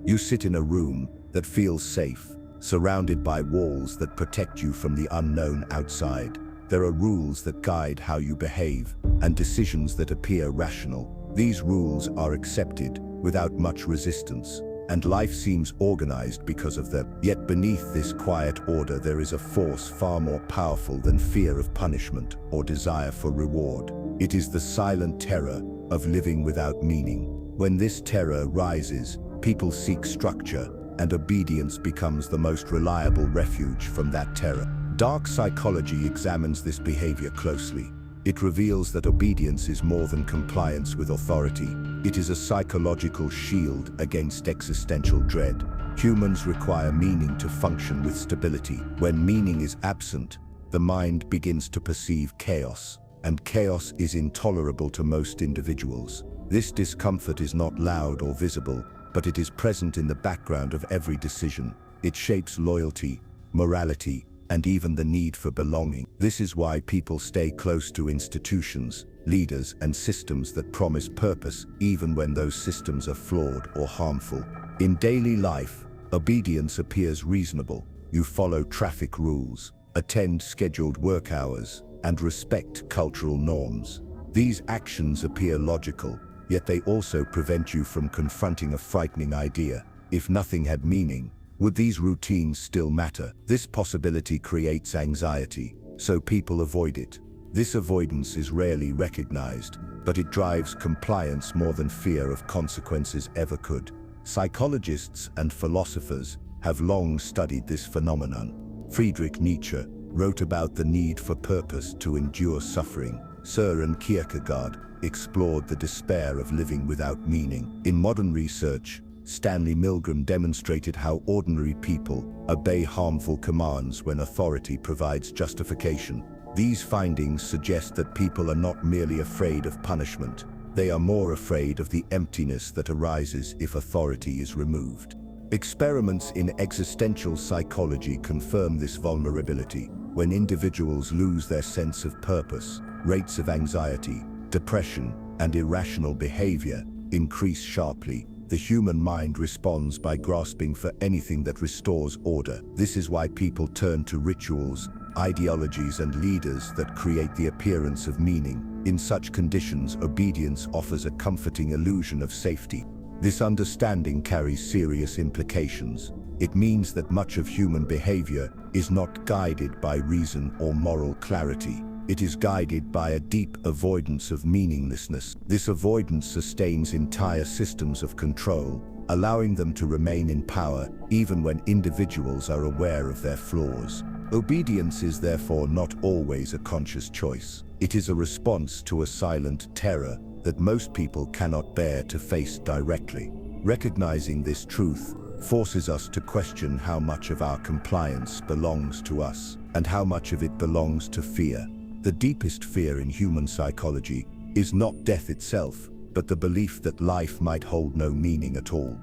You sit in a room that feels safe, surrounded by walls that protect you from the unknown outside. There are rules that guide how you behave, and decisions that appear rational. These rules are accepted without much resistance, and life seems organized because of them. Yet beneath this quiet order there is a force far more powerful than fear of punishment or desire for reward. It is the silent terror of living without meaning. When this terror rises, people seek structure, and obedience becomes the most reliable refuge from that terror. Dark psychology examines this behavior closely. It reveals that obedience is more than compliance with authority. It is a psychological shield against existential dread. Humans require meaning to function with stability. When meaning is absent, the mind begins to perceive chaos, and chaos is intolerable to most individuals. This discomfort is not loud or visible, but it is present in the background of every decision. It shapes loyalty, morality, and even the need for belonging. This is why people stay close to institutions, leaders, and systems that promise purpose, even when those systems are flawed or harmful. In daily life, obedience appears reasonable. You follow traffic rules, attend scheduled work hours, and respect cultural norms. These actions appear logical, yet they also prevent you from confronting a frightening idea. If nothing had meaning, would these routines still matter? This possibility creates anxiety, so people avoid it. This avoidance is rarely recognized, but it drives compliance more than fear of consequences ever could. Psychologists and philosophers have long studied this phenomenon. Friedrich Nietzsche wrote about the need for purpose to endure suffering. Søren Kierkegaard explored the despair of living without meaning. In modern research, Stanley Milgram demonstrated how ordinary people obey harmful commands when authority provides justification. These findings suggest that people are not merely afraid of punishment, they are more afraid of the emptiness that arises if authority is removed. Experiments in existential psychology confirm this vulnerability. When individuals lose their sense of purpose, rates of anxiety, depression, and irrational behavior increase sharply. The human mind responds by grasping for anything that restores order. This is why people turn to rituals, ideologies, and leaders that create the appearance of meaning. In such conditions, obedience offers a comforting illusion of safety. This understanding carries serious implications. It means that much of human behavior is not guided by reason or moral clarity. It is guided by a deep avoidance of meaninglessness. This avoidance sustains entire systems of control, allowing them to remain in power even when individuals are aware of their flaws. Obedience is therefore not always a conscious choice. It is a response to a silent terror that most people cannot bear to face directly. Recognizing this truth forces us to question how much of our compliance belongs to us and how much of it belongs to fear. The deepest fear in human psychology is not death itself, but the belief that life might hold no meaning at all.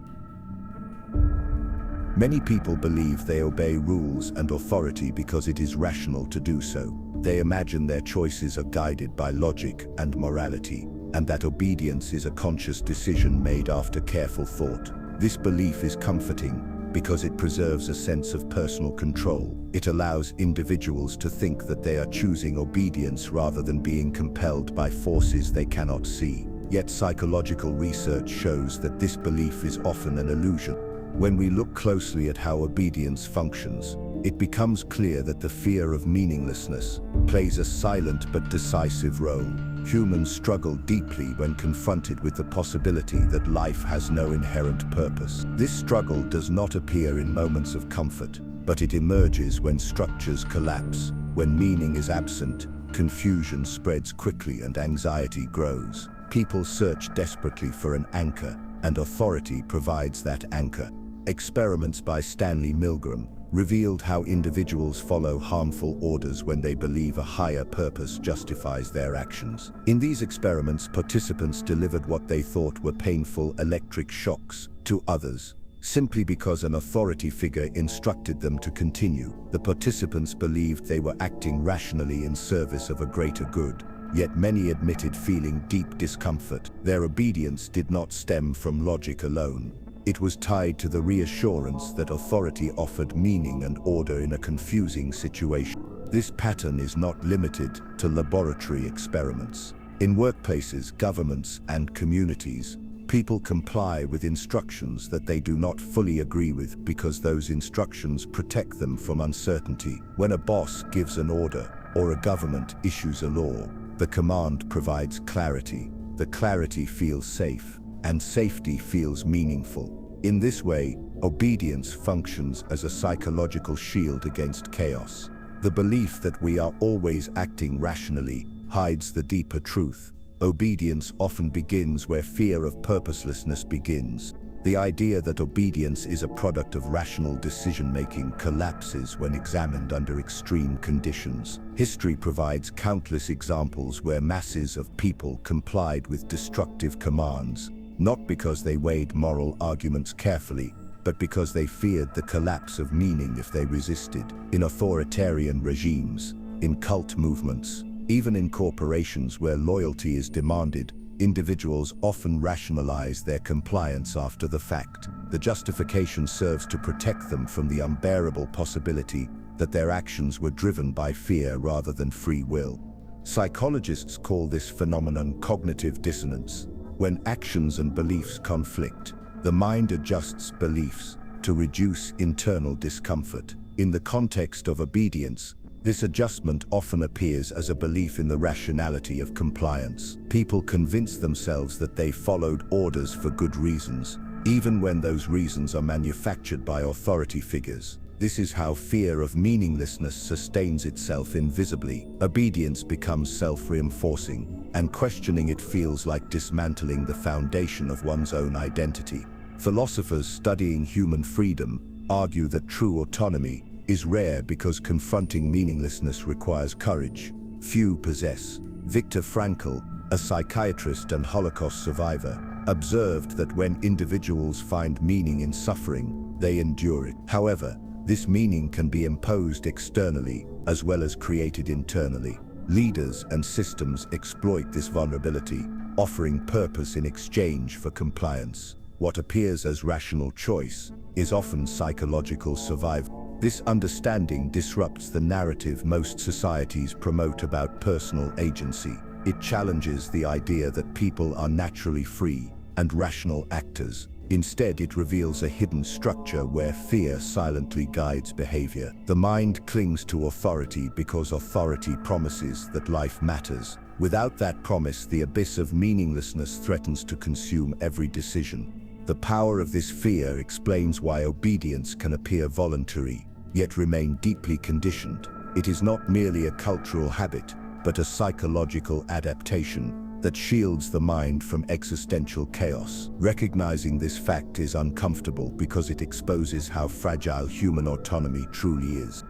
Many people believe they obey rules and authority because it is rational to do so. They imagine their choices are guided by logic and morality, and that obedience is a conscious decision made after careful thought. This belief is comforting because it preserves a sense of personal control. It allows individuals to think that they are choosing obedience rather than being compelled by forces they cannot see. Yet psychological research shows that this belief is often an illusion. When we look closely at how obedience functions, it becomes clear that the fear of meaninglessness plays a silent but decisive role. Humans struggle deeply when confronted with the possibility that life has no inherent purpose. This struggle does not appear in moments of comfort, but it emerges when structures collapse. When meaning is absent, confusion spreads quickly and anxiety grows. People search desperately for an anchor, and authority provides that anchor. Experiments by Stanley Milgram revealed how individuals follow harmful orders when they believe a higher purpose justifies their actions. In these experiments, participants delivered what they thought were painful electric shocks to others, simply because an authority figure instructed them to continue. The participants believed they were acting rationally in service of a greater good, yet many admitted feeling deep discomfort. Their obedience did not stem from logic alone. It was tied to the reassurance that authority offered meaning and order in a confusing situation. This pattern is not limited to laboratory experiments. In workplaces, governments, and communities, people comply with instructions that they do not fully agree with because those instructions protect them from uncertainty. When a boss gives an order or a government issues a law, the command provides clarity. The clarity feels safe, and safety feels meaningful. In this way, obedience functions as a psychological shield against chaos. The belief that we are always acting rationally hides the deeper truth. Obedience often begins where fear of purposelessness begins. The idea that obedience is a product of rational decision-making collapses when examined under extreme conditions. History provides countless examples where masses of people complied with destructive commands, not because they weighed moral arguments carefully, but because they feared the collapse of meaning if they resisted. In authoritarian regimes, in cult movements, even in corporations where loyalty is demanded, individuals often rationalize their compliance after the fact. The justification serves to protect them from the unbearable possibility that their actions were driven by fear rather than free will. Psychologists call this phenomenon cognitive dissonance. When actions and beliefs conflict, the mind adjusts beliefs to reduce internal discomfort. In the context of obedience, this adjustment often appears as a belief in the rationality of compliance. People convince themselves that they followed orders for good reasons, even when those reasons are manufactured by authority figures. This is how fear of meaninglessness sustains itself invisibly. Obedience becomes self-reinforcing, and questioning it feels like dismantling the foundation of one's own identity. Philosophers studying human freedom argue that true autonomy is rare because confronting meaninglessness requires courage few possess. Viktor Frankl, a psychiatrist and Holocaust survivor, observed that when individuals find meaning in suffering, they endure it. However, this meaning can be imposed externally as well as created internally. Leaders and systems exploit this vulnerability, offering purpose in exchange for compliance. What appears as rational choice is often psychological survival. This understanding disrupts the narrative most societies promote about personal agency. It challenges the idea that people are naturally free and rational actors. Instead, it reveals a hidden structure where fear silently guides behavior. The mind clings to authority because authority promises that life matters. Without that promise, the abyss of meaninglessness threatens to consume every decision. The power of this fear explains why obedience can appear voluntary, yet remain deeply conditioned. It is not merely a cultural habit, but a psychological adaptation that shields the mind from existential chaos. Recognizing this fact is uncomfortable because it exposes how fragile human autonomy truly is.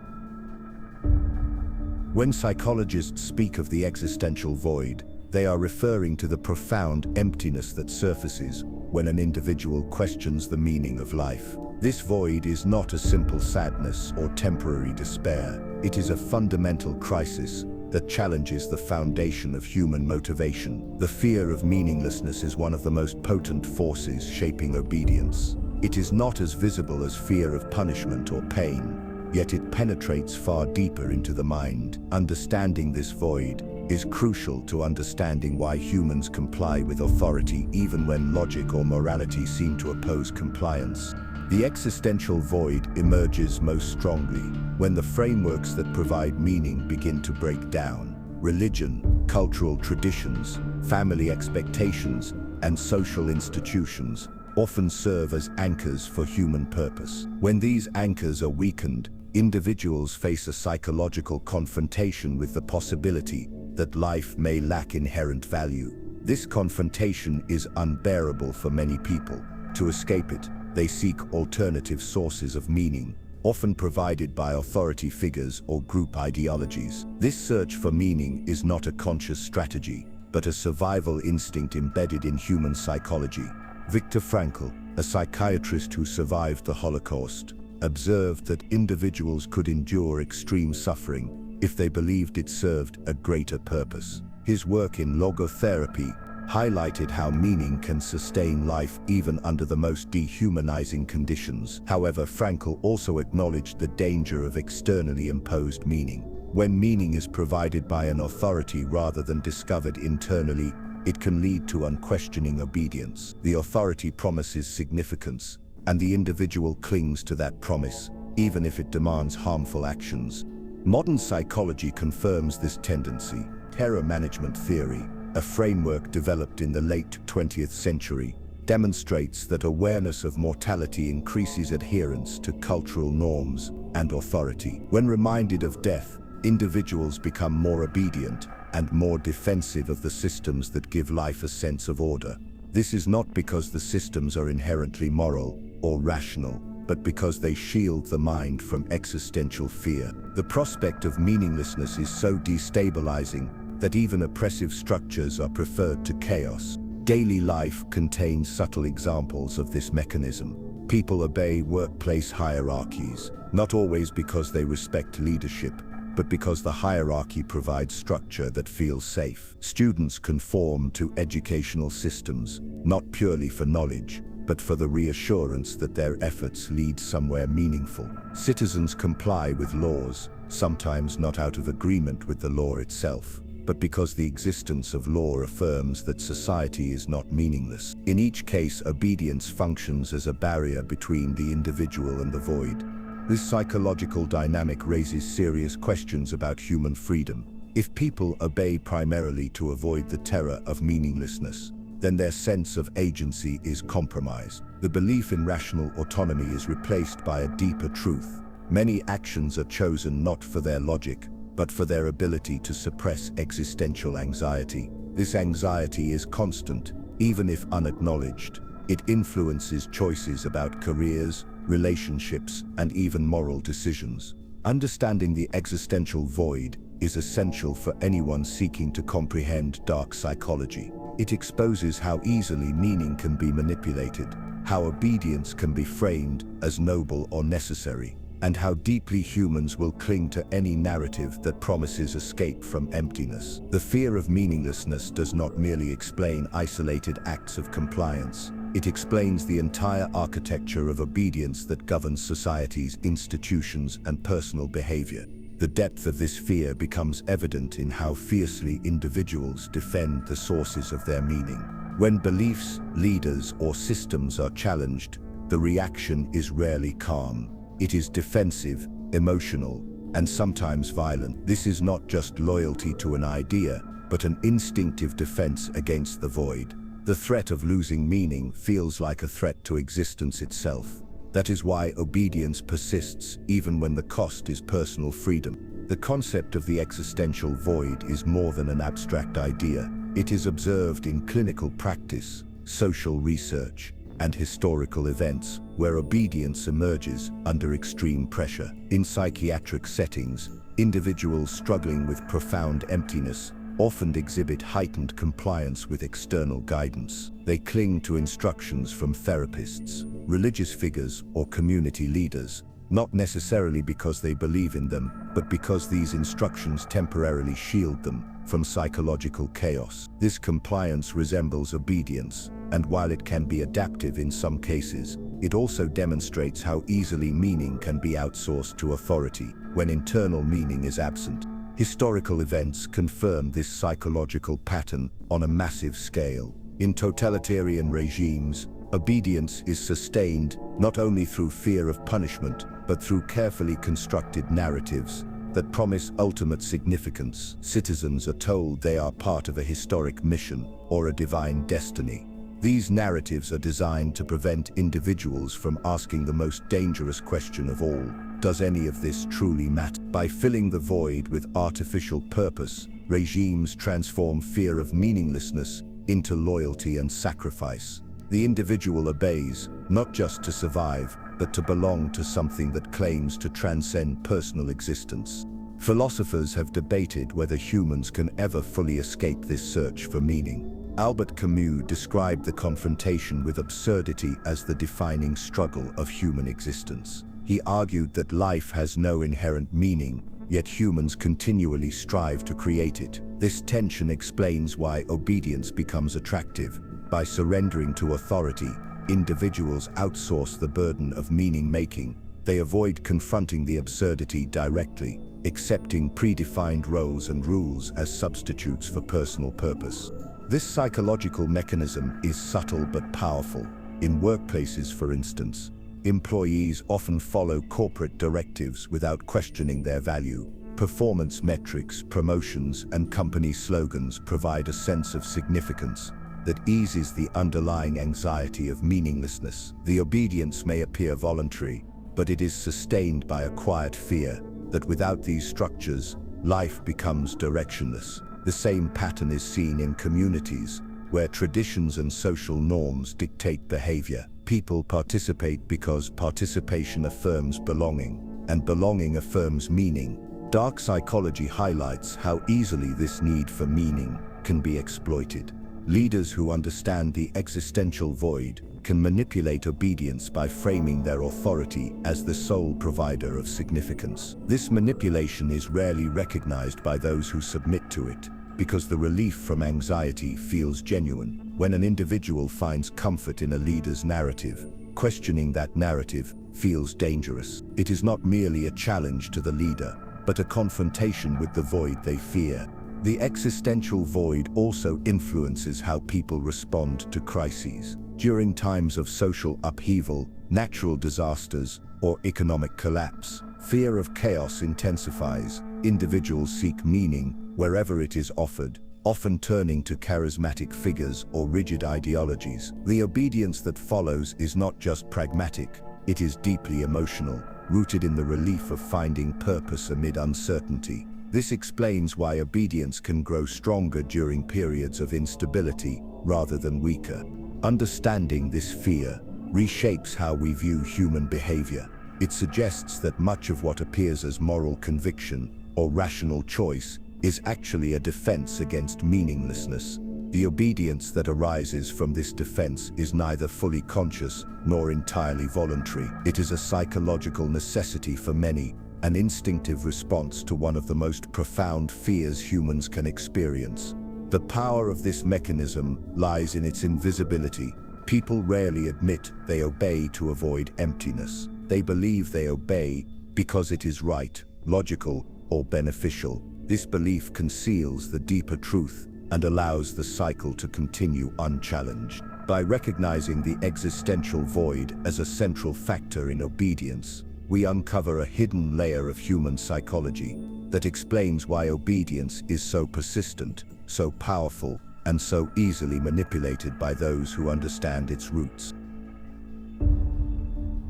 When psychologists speak of the existential void, they are referring to the profound emptiness that surfaces when an individual questions the meaning of life. This void is not a simple sadness or temporary despair. It is a fundamental crisis that challenges the foundation of human motivation. The fear of meaninglessness is one of the most potent forces shaping obedience. It is not as visible as fear of punishment or pain, yet it penetrates far deeper into the mind. Understanding this void is crucial to understanding why humans comply with authority even when logic or morality seem to oppose compliance. The existential void emerges most strongly when the frameworks that provide meaning begin to break down. Religion, cultural traditions, family expectations, and social institutions often serve as anchors for human purpose. When these anchors are weakened, individuals face a psychological confrontation with the possibility that life may lack inherent value. This confrontation is unbearable for many people. To escape it, they seek alternative sources of meaning, often provided by authority figures or group ideologies. This search for meaning is not a conscious strategy, but a survival instinct embedded in human psychology. Viktor Frankl, a psychiatrist who survived the Holocaust, observed that individuals could endure extreme suffering if they believed it served a greater purpose. His work in logotherapy highlighted how meaning can sustain life even under the most dehumanizing conditions. However, Frankl also acknowledged the danger of externally imposed meaning. When meaning is provided by an authority rather than discovered internally, it can lead to unquestioning obedience. The authority promises significance, and the individual clings to that promise, even if it demands harmful actions. Modern psychology confirms this tendency. Terror management theory, a framework developed in the late 20th century, demonstrates that awareness of mortality increases adherence to cultural norms and authority. When reminded of death, individuals become more obedient and more defensive of the systems that give life a sense of order. This is not because the systems are inherently moral or rational, but because they shield the mind from existential fear. The prospect of meaninglessness is so destabilizing that even oppressive structures are preferred to chaos. Daily life contains subtle examples of this mechanism. People obey workplace hierarchies, not always because they respect leadership, but because the hierarchy provides structure that feels safe. Students conform to educational systems, not purely for knowledge, but for the reassurance that their efforts lead somewhere meaningful. Citizens comply with laws, sometimes not out of agreement with the law itself, but because the existence of law affirms that society is not meaningless. In each case, obedience functions as a barrier between the individual and the void. This psychological dynamic raises serious questions about human freedom. If people obey primarily to avoid the terror of meaninglessness, then their sense of agency is compromised. The belief in rational autonomy is replaced by a deeper truth. Many actions are chosen not for their logic, but for their ability to suppress existential anxiety. This anxiety is constant, even if unacknowledged. It influences choices about careers, relationships, and even moral decisions. Understanding the existential void is essential for anyone seeking to comprehend dark psychology. It exposes how easily meaning can be manipulated, how obedience can be framed as noble or necessary, and how deeply humans will cling to any narrative that promises escape from emptiness. The fear of meaninglessness does not merely explain isolated acts of compliance. It explains the entire architecture of obedience that governs societies, institutions, and personal behavior. The depth of this fear becomes evident in how fiercely individuals defend the sources of their meaning. When beliefs, leaders, or systems are challenged, the reaction is rarely calm. It is defensive, emotional, and sometimes violent. This is not just loyalty to an idea, but an instinctive defense against the void. The threat of losing meaning feels like a threat to existence itself. That is why obedience persists even when the cost is personal freedom. The concept of the existential void is more than an abstract idea. It is observed in clinical practice, social research, and historical events where obedience emerges under extreme pressure. In psychiatric settings, individuals struggling with profound emptiness often exhibit heightened compliance with external guidance. They cling to instructions from therapists, religious figures, or community leaders, not necessarily because they believe in them, but because these instructions temporarily shield them from psychological chaos. This compliance resembles obedience, and while it can be adaptive in some cases, it also demonstrates how easily meaning can be outsourced to authority when internal meaning is absent. Historical events confirm this psychological pattern on a massive scale. In totalitarian regimes, obedience is sustained not only through fear of punishment, but through carefully constructed narratives that promise ultimate significance. Citizens are told they are part of a historic mission or a divine destiny. These narratives are designed to prevent individuals from asking the most dangerous question of all: does any of this truly matter? By filling the void with artificial purpose, regimes transform fear of meaninglessness into loyalty and sacrifice. The individual obeys, not just to survive, but to belong to something that claims to transcend personal existence. Philosophers have debated whether humans can ever fully escape this search for meaning. Albert Camus described the confrontation with absurdity as the defining struggle of human existence. He argued that life has no inherent meaning, yet humans continually strive to create it. This tension explains why obedience becomes attractive. By surrendering to authority, individuals outsource the burden of meaning-making. They avoid confronting the absurdity directly, accepting predefined roles and rules as substitutes for personal purpose. This psychological mechanism is subtle but powerful. In workplaces, for instance, employees often follow corporate directives without questioning their value. Performance metrics, promotions, and company slogans provide a sense of significance that eases the underlying anxiety of meaninglessness. The obedience may appear voluntary, but it is sustained by a quiet fear that without these structures, life becomes directionless. The same pattern is seen in communities where traditions and social norms dictate behavior. People participate because participation affirms belonging, and belonging affirms meaning. Dark psychology highlights how easily this need for meaning can be exploited. Leaders who understand the existential void can manipulate obedience by framing their authority as the sole provider of significance. This manipulation is rarely recognized by those who submit to it, because the relief from anxiety feels genuine. When an individual finds comfort in a leader's narrative, questioning that narrative feels dangerous. It is not merely a challenge to the leader, but a confrontation with the void they fear. The existential void also influences how people respond to crises. During times of social upheaval, natural disasters, or economic collapse, fear of chaos intensifies. Individuals seek meaning wherever it is offered, often turning to charismatic figures or rigid ideologies. The obedience that follows is not just pragmatic, it is deeply emotional, rooted in the relief of finding purpose amid uncertainty. This explains why obedience can grow stronger during periods of instability rather than weaker. Understanding this fear reshapes how we view human behavior. It suggests that much of what appears as moral conviction or rational choice is actually a defense against meaninglessness. The obedience that arises from this defense is neither fully conscious nor entirely voluntary. It is a psychological necessity for many, an instinctive response to one of the most profound fears humans can experience. The power of this mechanism lies in its invisibility. People rarely admit they obey to avoid emptiness. They believe they obey because it is right, logical, or beneficial. This belief conceals the deeper truth and allows the cycle to continue unchallenged. By recognizing the existential void as a central factor in obedience, we uncover a hidden layer of human psychology that explains why obedience is so persistent, so powerful, and so easily manipulated by those who understand its roots.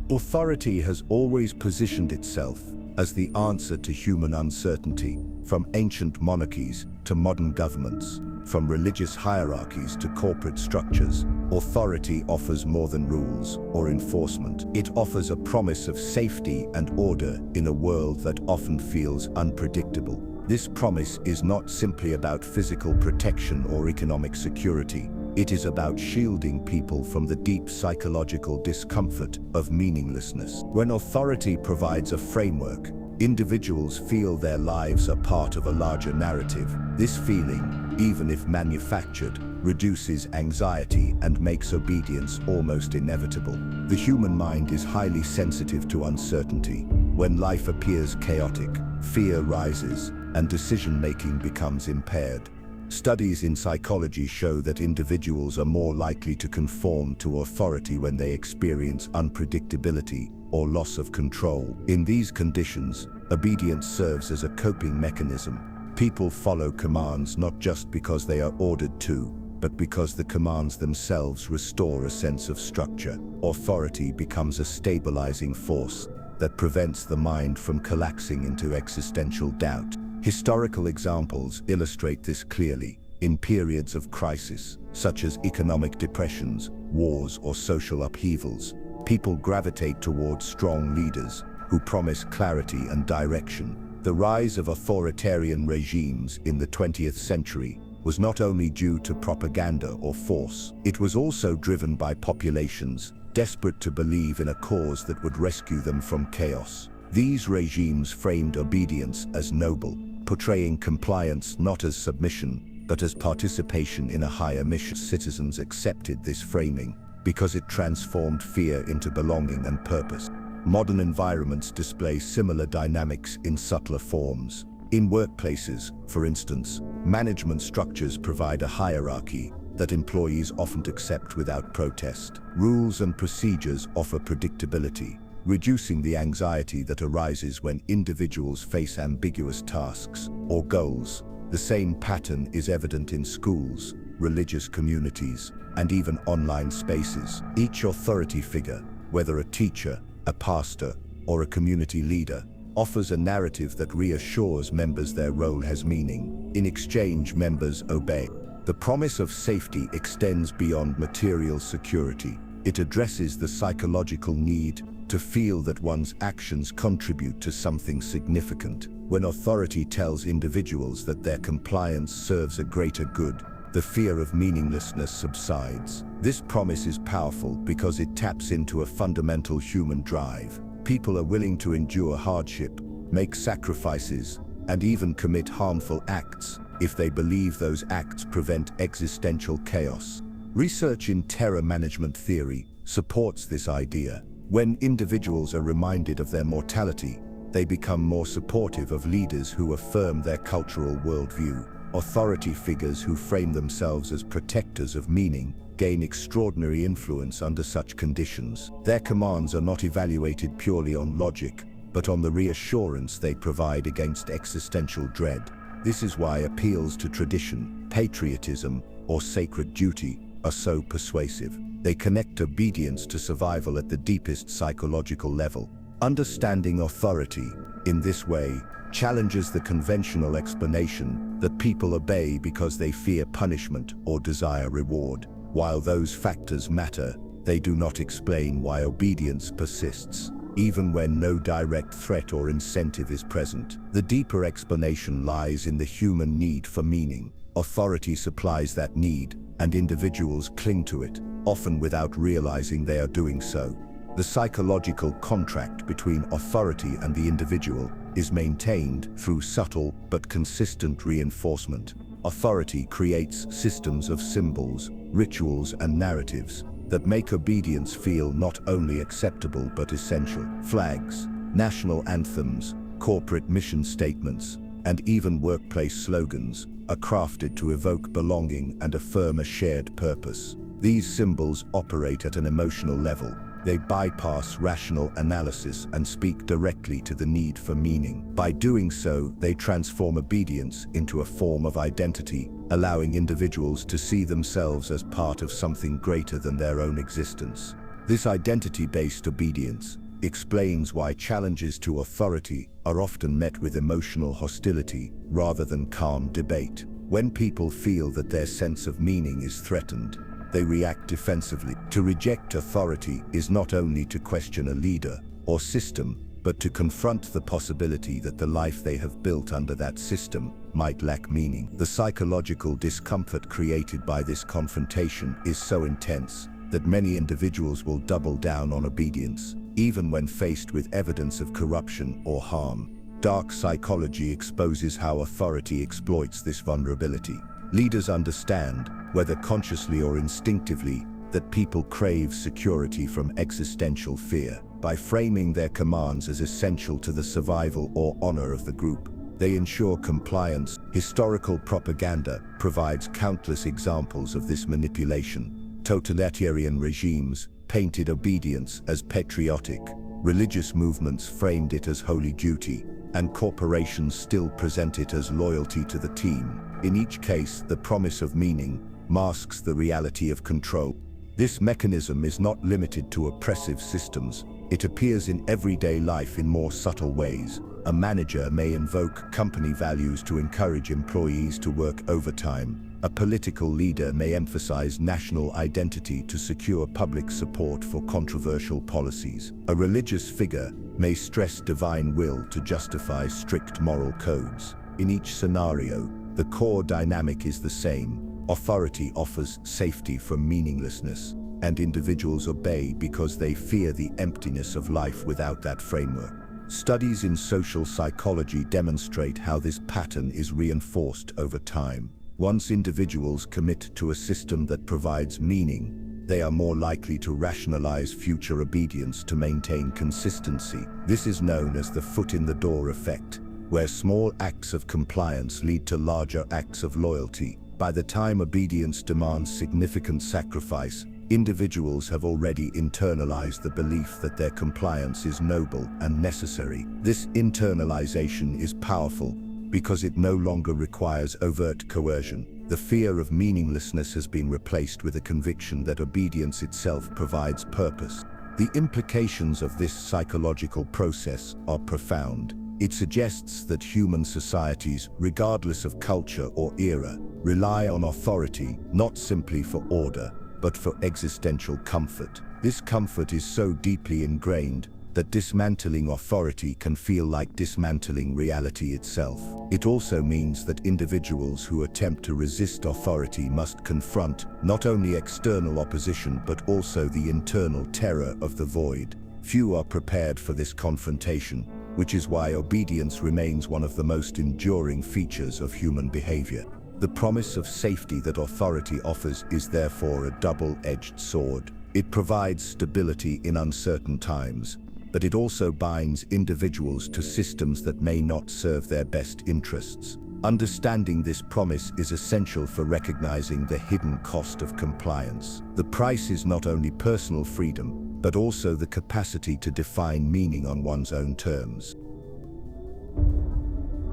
Authority has always positioned itself as the answer to human uncertainty, from ancient monarchies to modern governments, from religious hierarchies to corporate structures. Authority offers more than rules or enforcement. It offers a promise of safety and order in a world that often feels unpredictable. This promise is not simply about physical protection or economic security. It is about shielding people from the deep psychological discomfort of meaninglessness. When authority provides a framework, individuals feel their lives are part of a larger narrative. This feeling, even if manufactured, reduces anxiety and makes obedience almost inevitable. The human mind is highly sensitive to uncertainty. When life appears chaotic, fear rises, and decision-making becomes impaired. Studies in psychology show that individuals are more likely to conform to authority when they experience unpredictability or loss of control. In these conditions, obedience serves as a coping mechanism. People follow commands not just because they are ordered to, but because the commands themselves restore a sense of structure. Authority becomes a stabilizing force that prevents the mind from collapsing into existential doubt. Historical examples illustrate this clearly. In periods of crisis, such as economic depressions, wars, or social upheavals, people gravitate towards strong leaders who promise clarity and direction. The rise of authoritarian regimes in the 20th century was not only due to propaganda or force, it was also driven by populations desperate to believe in a cause that would rescue them from chaos. These regimes framed obedience as noble, portraying compliance not as submission, but as participation in a higher mission. Citizens accepted this framing because it transformed fear into belonging and purpose. Modern environments display similar dynamics in subtler forms. In workplaces, for instance, management structures provide a hierarchy that employees often accept without protest. Rules and procedures offer predictability, reducing the anxiety that arises when individuals face ambiguous tasks or goals. The same pattern is evident in schools, religious communities, and even online spaces. Each authority figure, whether a teacher, a pastor, or a community leader, offers a narrative that reassures members their role has meaning. In exchange, members obey. The promise of safety extends beyond material security. It addresses the psychological need to feel that one's actions contribute to something significant. When authority tells individuals that their compliance serves a greater good, the fear of meaninglessness subsides. This promise is powerful because it taps into a fundamental human drive. People are willing to endure hardship, make sacrifices, and even commit harmful acts if they believe those acts prevent existential chaos. Research in terror management theory supports this idea. When individuals are reminded of their mortality, they become more supportive of leaders who affirm their cultural worldview. Authority figures who frame themselves as protectors of meaning gain extraordinary influence under such conditions. Their commands are not evaluated purely on logic, but on the reassurance they provide against existential dread. This is why appeals to tradition, patriotism, or sacred duty are so persuasive. They connect obedience to survival at the deepest psychological level. Understanding authority, in this way, challenges the conventional explanation that people obey because they fear punishment or desire reward. While those factors matter, they do not explain why obedience persists, even when no direct threat or incentive is present. The deeper explanation lies in the human need for meaning. Authority supplies that need, and individuals cling to it, often without realizing they are doing so. The psychological contract between authority and the individual is maintained through subtle but consistent reinforcement. Authority creates systems of symbols, rituals, and narratives that make obedience feel not only acceptable but essential. Flags, national anthems, corporate mission statements, and even workplace slogans are crafted to evoke belonging and affirm a shared purpose. These symbols operate at an emotional level. They bypass rational analysis and speak directly to the need for meaning. By doing so, they transform obedience into a form of identity, allowing individuals to see themselves as part of something greater than their own existence. This identity-based obedience explains why challenges to authority are often met with emotional hostility rather than calm debate. When people feel that their sense of meaning is threatened, they react defensively. To reject authority is not only to question a leader or system, but to confront the possibility that the life they have built under that system might lack meaning. The psychological discomfort created by this confrontation is so intense that many individuals will double down on obedience, even when faced with evidence of corruption or harm. Dark psychology exposes how authority exploits this vulnerability. Leaders understand, whether consciously or instinctively, that people crave security from existential fear. By framing their commands as essential to the survival or honor of the group, they ensure compliance. Historical propaganda provides countless examples of this manipulation. Totalitarian regimes painted obedience as patriotic, religious movements framed it as holy duty, and corporations still present it as loyalty to the team. In each case, the promise of meaning masks the reality of control. This mechanism is not limited to oppressive systems. It appears in everyday life in more subtle ways. A manager may invoke company values to encourage employees to work overtime. A political leader may emphasize national identity to secure public support for controversial policies. A religious figure may stress divine will to justify strict moral codes. In each scenario, the core dynamic is the same. Authority offers safety from meaninglessness, and individuals obey because they fear the emptiness of life without that framework. Studies in social psychology demonstrate how this pattern is reinforced over time. Once individuals commit to a system that provides meaning, they are more likely to rationalize future obedience to maintain consistency. This is known as the foot-in-the-door effect, where small acts of compliance lead to larger acts of loyalty. By the time obedience demands significant sacrifice, individuals have already internalized the belief that their compliance is noble and necessary. This internalization is powerful because it no longer requires overt coercion. The fear of meaninglessness has been replaced with a conviction that obedience itself provides purpose. The implications of this psychological process are profound. It suggests that human societies, regardless of culture or era, rely on authority not simply for order, but for existential comfort. This comfort is so deeply ingrained that dismantling authority can feel like dismantling reality itself. It also means that individuals who attempt to resist authority must confront not only external opposition but also the internal terror of the void. Few are prepared for this confrontation, which is why obedience remains one of the most enduring features of human behavior. The promise of safety that authority offers is therefore a double-edged sword. It provides stability in uncertain times, but it also binds individuals to systems that may not serve their best interests. Understanding this promise is essential for recognizing the hidden cost of compliance. The price is not only personal freedom, but also the capacity to define meaning on one's own terms.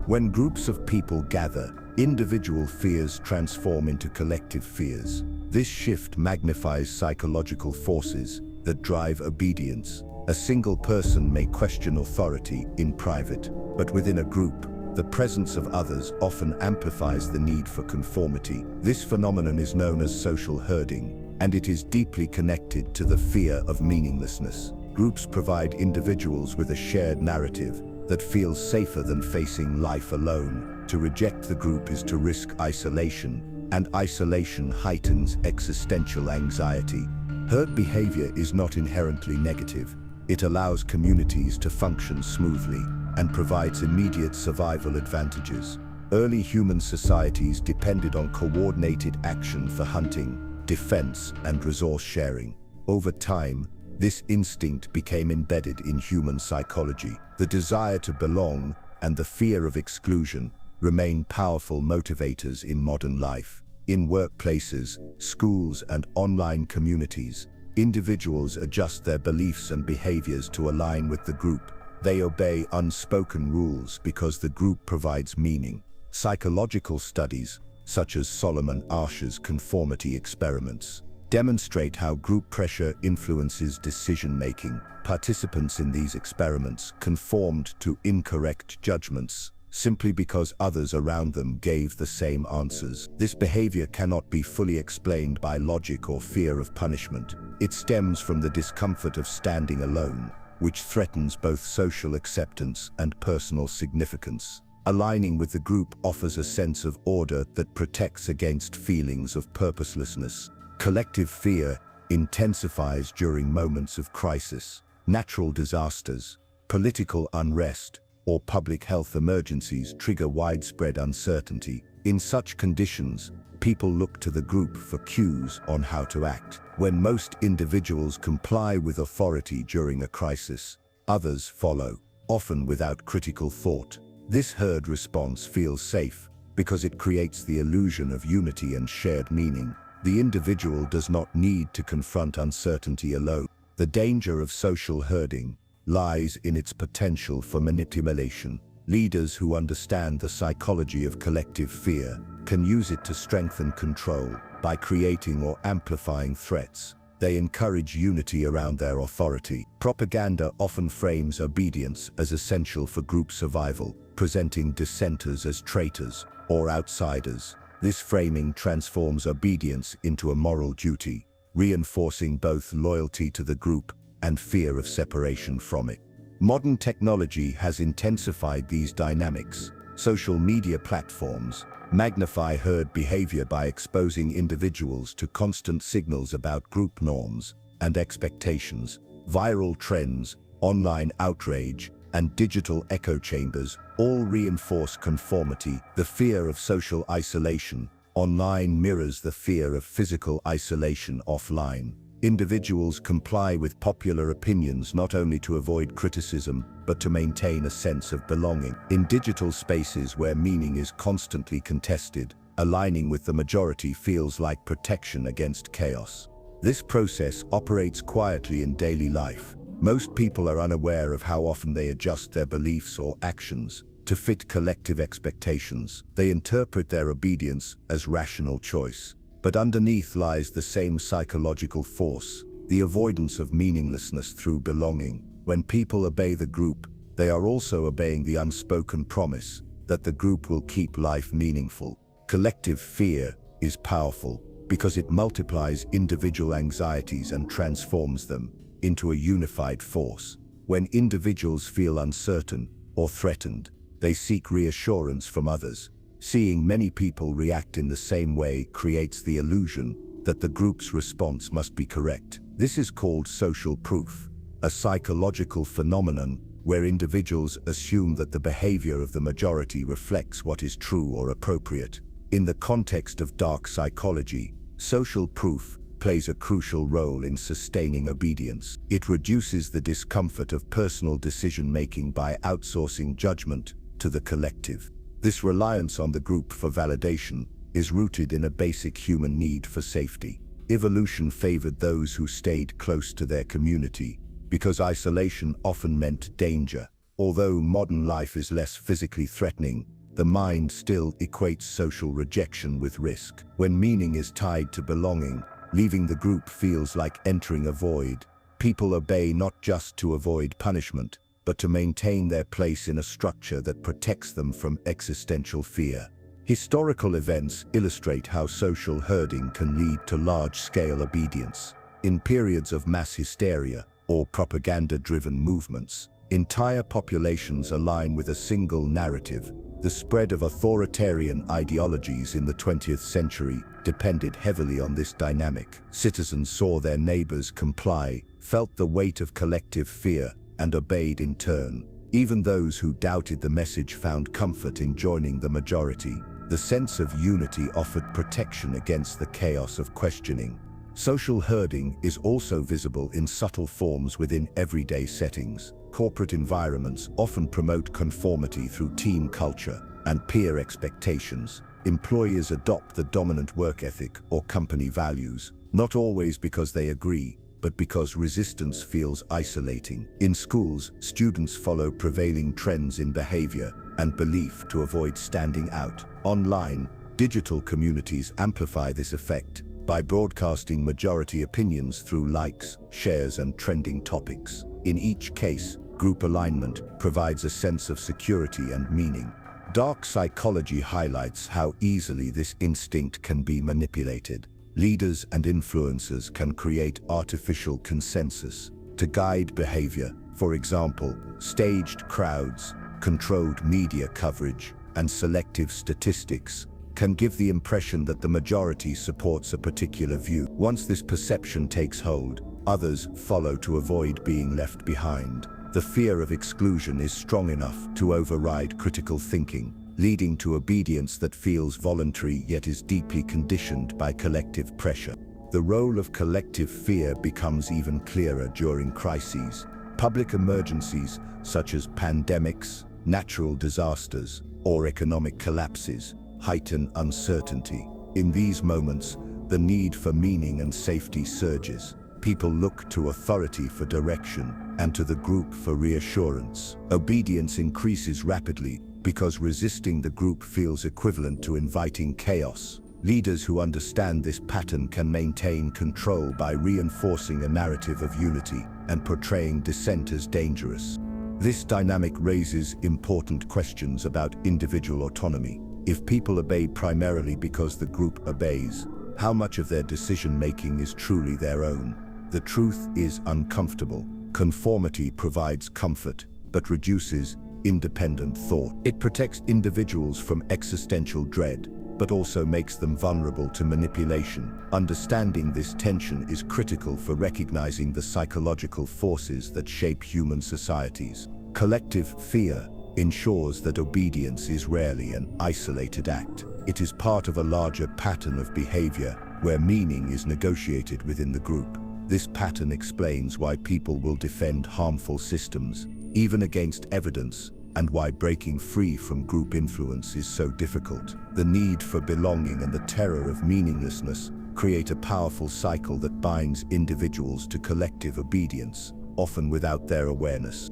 When groups of people gather, individual fears transform into collective fears. This shift magnifies psychological forces that drive obedience. A single person may question authority in private, but within a group, the presence of others often amplifies the need for conformity. This phenomenon is known as social herding, and it is deeply connected to the fear of meaninglessness. Groups provide individuals with a shared narrative that feels safer than facing life alone. To reject the group is to risk isolation, and isolation heightens existential anxiety. Herd behavior is not inherently negative. It allows communities to function smoothly and provides immediate survival advantages. Early human societies depended on coordinated action for hunting, defense, and resource sharing. Over time, this instinct became embedded in human psychology. The desire to belong and the fear of exclusion remain powerful motivators in modern life. In workplaces, schools, and online communities, individuals adjust their beliefs and behaviors to align with the group. They obey unspoken rules because the group provides meaning. Psychological studies, such as Solomon Asch's conformity experiments, demonstrate how group pressure influences decision-making. Participants in these experiments conformed to incorrect judgments simply because others around them gave the same answers. This behavior cannot be fully explained by logic or fear of punishment. It stems from the discomfort of standing alone, which threatens both social acceptance and personal significance. Aligning with the group offers a sense of order that protects against feelings of purposelessness. Collective fear intensifies during moments of crisis. Natural disasters, political unrest, or public health emergencies trigger widespread uncertainty. In such conditions, people look to the group for cues on how to act. When most individuals comply with authority during a crisis, others follow, often without critical thought. This herd response feels safe because it creates the illusion of unity and shared meaning. The individual does not need to confront uncertainty alone. The danger of social herding lies in its potential for manipulation. Leaders who understand the psychology of collective fear can use it to strengthen control. By creating or amplifying threats, they encourage unity around their authority. Propaganda often frames obedience as essential for group survival, presenting dissenters as traitors or outsiders. This framing transforms obedience into a moral duty, reinforcing both loyalty to the group and fear of separation from it. Modern technology has intensified these dynamics. Social media platforms magnify herd behavior by exposing individuals to constant signals about group norms and expectations. Viral trends, online outrage, and digital echo chambers all reinforce conformity, the fear of social isolation. Online mirrors the fear of physical isolation offline. Individuals comply with popular opinions not only to avoid criticism, but to maintain a sense of belonging. In digital spaces where meaning is constantly contested, aligning with the majority feels like protection against chaos. This process operates quietly in daily life. Most people are unaware of how often they adjust their beliefs or actions to fit collective expectations. They interpret their obedience as rational choice. But underneath lies the same psychological force, the avoidance of meaninglessness through belonging. When people obey the group, they are also obeying the unspoken promise that the group will keep life meaningful. Collective fear is powerful because it multiplies individual anxieties and transforms them into a unified force. When individuals feel uncertain or threatened, they seek reassurance from others. Seeing many people react in the same way creates the illusion that the group's response must be correct. This is called social proof, a psychological phenomenon where individuals assume that the behavior of the majority reflects what is true or appropriate. In the context of dark psychology, social proof plays a crucial role in sustaining obedience. It reduces the discomfort of personal decision-making by outsourcing judgment to the collective. This reliance on the group for validation is rooted in a basic human need for safety. Evolution favored those who stayed close to their community because isolation often meant danger. Although modern life is less physically threatening, the mind still equates social rejection with risk. When meaning is tied to belonging, leaving the group feels like entering a void. People obey not just to avoid punishment, but to maintain their place in a structure that protects them from existential fear. Historical events illustrate how social herding can lead to large-scale obedience. In periods of mass hysteria or propaganda-driven movements, entire populations align with a single narrative. The spread of authoritarian ideologies in the 20th century depended heavily on this dynamic. Citizens saw their neighbors comply, felt the weight of collective fear, and obeyed in turn. Even those who doubted the message found comfort in joining the majority. The sense of unity offered protection against the chaos of questioning. Social herding is also visible in subtle forms within everyday settings. Corporate environments often promote conformity through team culture and peer expectations. Employers adopt the dominant work ethic or company values, not always because they agree, but because resistance feels isolating. In schools, students follow prevailing trends in behavior and belief to avoid standing out. Online, digital communities amplify this effect by broadcasting majority opinions through likes, shares, and trending topics. In each case, group alignment provides a sense of security and meaning. Dark psychology highlights how easily this instinct can be manipulated. Leaders and influencers can create artificial consensus to guide behavior. For example, staged crowds, controlled media coverage, and selective statistics can give the impression that the majority supports a particular view. Once this perception takes hold, others follow to avoid being left behind. The fear of exclusion is strong enough to override critical thinking, leading to obedience that feels voluntary yet is deeply conditioned by collective pressure. The role of collective fear becomes even clearer during crises. Public emergencies such as pandemics, natural disasters, or economic collapses heighten uncertainty. In these moments, the need for meaning and safety surges. People look to authority for direction and to the group for reassurance. Obedience increases rapidly because resisting the group feels equivalent to inviting chaos. Leaders who understand this pattern can maintain control by reinforcing a narrative of unity and portraying dissent as dangerous. This dynamic raises important questions about individual autonomy. If people obey primarily because the group obeys, how much of their decision-making is truly their own? The truth is uncomfortable. Conformity provides comfort, but reduces independent thought. It protects individuals from existential dread, but also makes them vulnerable to manipulation. Understanding this tension is critical for recognizing the psychological forces that shape human societies. Collective fear ensures that obedience is rarely an isolated act. It is part of a larger pattern of behavior where meaning is negotiated within the group. This pattern explains why people will defend harmful systems, even against evidence, and why breaking free from group influence is so difficult. The need for belonging and the terror of meaninglessness create a powerful cycle that binds individuals to collective obedience, often without their awareness.